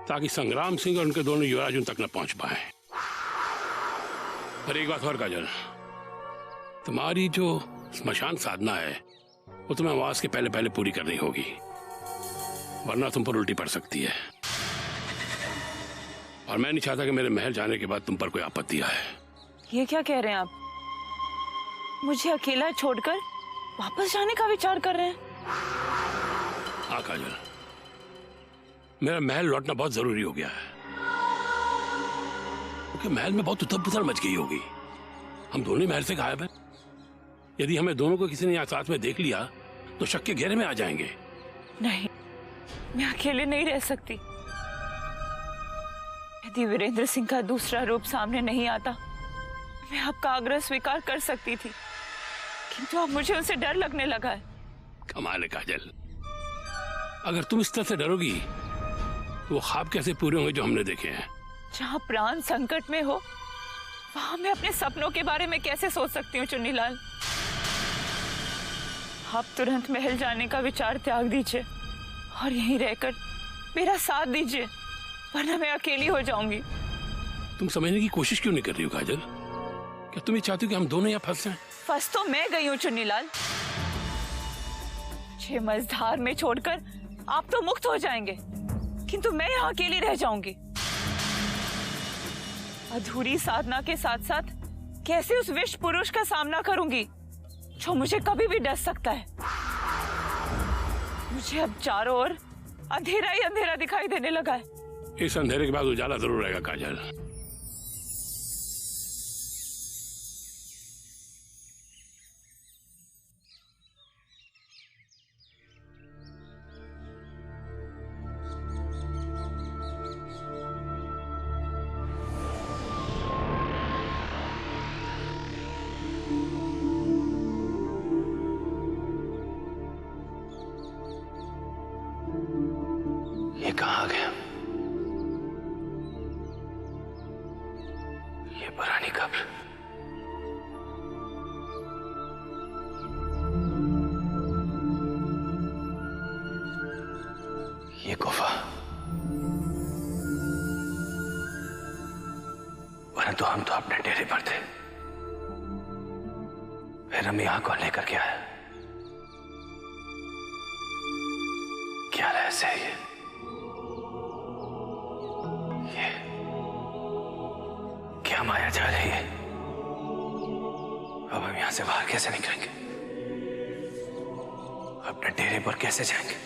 ताकि संग्राम सिंह और उनके दोनों युवराज उन तक न पहुंच पाए। पर एक बात और काजल, तुम्हारी जो स्मशान साधना है वो तुम्हें अमावस के पहले पहले पूरी करनी होगी, वरना तुम पर उल्टी पड़ सकती है। और मैं नहीं चाहता कि मेरे महल जाने के बाद तुम पर कोई आपत्ति आए। ये क्या कह रहे हैं आप? मुझे अकेला छोड़कर वापस जाने का विचार कर रहे हैं? हाँ काजल, मेरा महल लौटना बहुत जरूरी हो गया है, क्योंकि महल में बहुत उथल पुथल मच गई होगी। हम दोनों महल से गायब हैं। यदि हमें दोनों को किसी ने यहाँ साथ में देख लिया तो शक के घेरे में आ जाएंगे। नहीं, मैं अकेले नहीं रह सकती। यदि वीरेंद्र सिंह का दूसरा रूप सामने नहीं आता, मैं आपका आग्रह स्वीकार कर सकती थी, किंतु अब मुझे उनसे डर लगने लगा है। कमाल है काजल, अगर तुम इस तरह से डरोगी तो वो ख्वाब कैसे पूरे होंगे जो हमने देखे हैं? जहाँ प्राण संकट में हो वहां मैं अपने सपनों के बारे में कैसे सोच सकती हूँ चुन्नीलाल? आप तुरंत महल जाने का विचार त्याग दीजिए और यहीं रहकर मेरा साथ दीजिए, वरना मैं अकेली हो जाऊंगी। तुम समझने की कोशिश क्यों नहीं कर रही हो काजल? क्या तुम ये चाहती हो कि हम दोनों यहाँ फंस जाएं? फंस तो मैं गई हूँ चुन्नीलाल। मुझे मझधार में छोड़कर आप तो मुक्त हो जाएंगे, किंतु मैं यहाँ अकेली रह जाऊंगी। अधूरी साधना के साथ साथ कैसे उस विश्व पुरुष का सामना करूंगी जो मुझे कभी भी डस सकता है? मुझे अब चारों ओर अंधेरा ही अंधेरा दिखाई देने लगा है। इस अंधेरे के बाद उजाला जरूर रहेगा काजल। ये कहाँ गया? ये पुरानी कब्र। ये गुफा। परंतु हम तो अपने डेरे पर थे, फिर हम यहां कौन लेकर के आया? क्या रहस्य है ये? क्या माया जा रही है? अब हम यहां से बाहर कैसे निकलेंगे? अपने डेरे पर कैसे जाएंगे?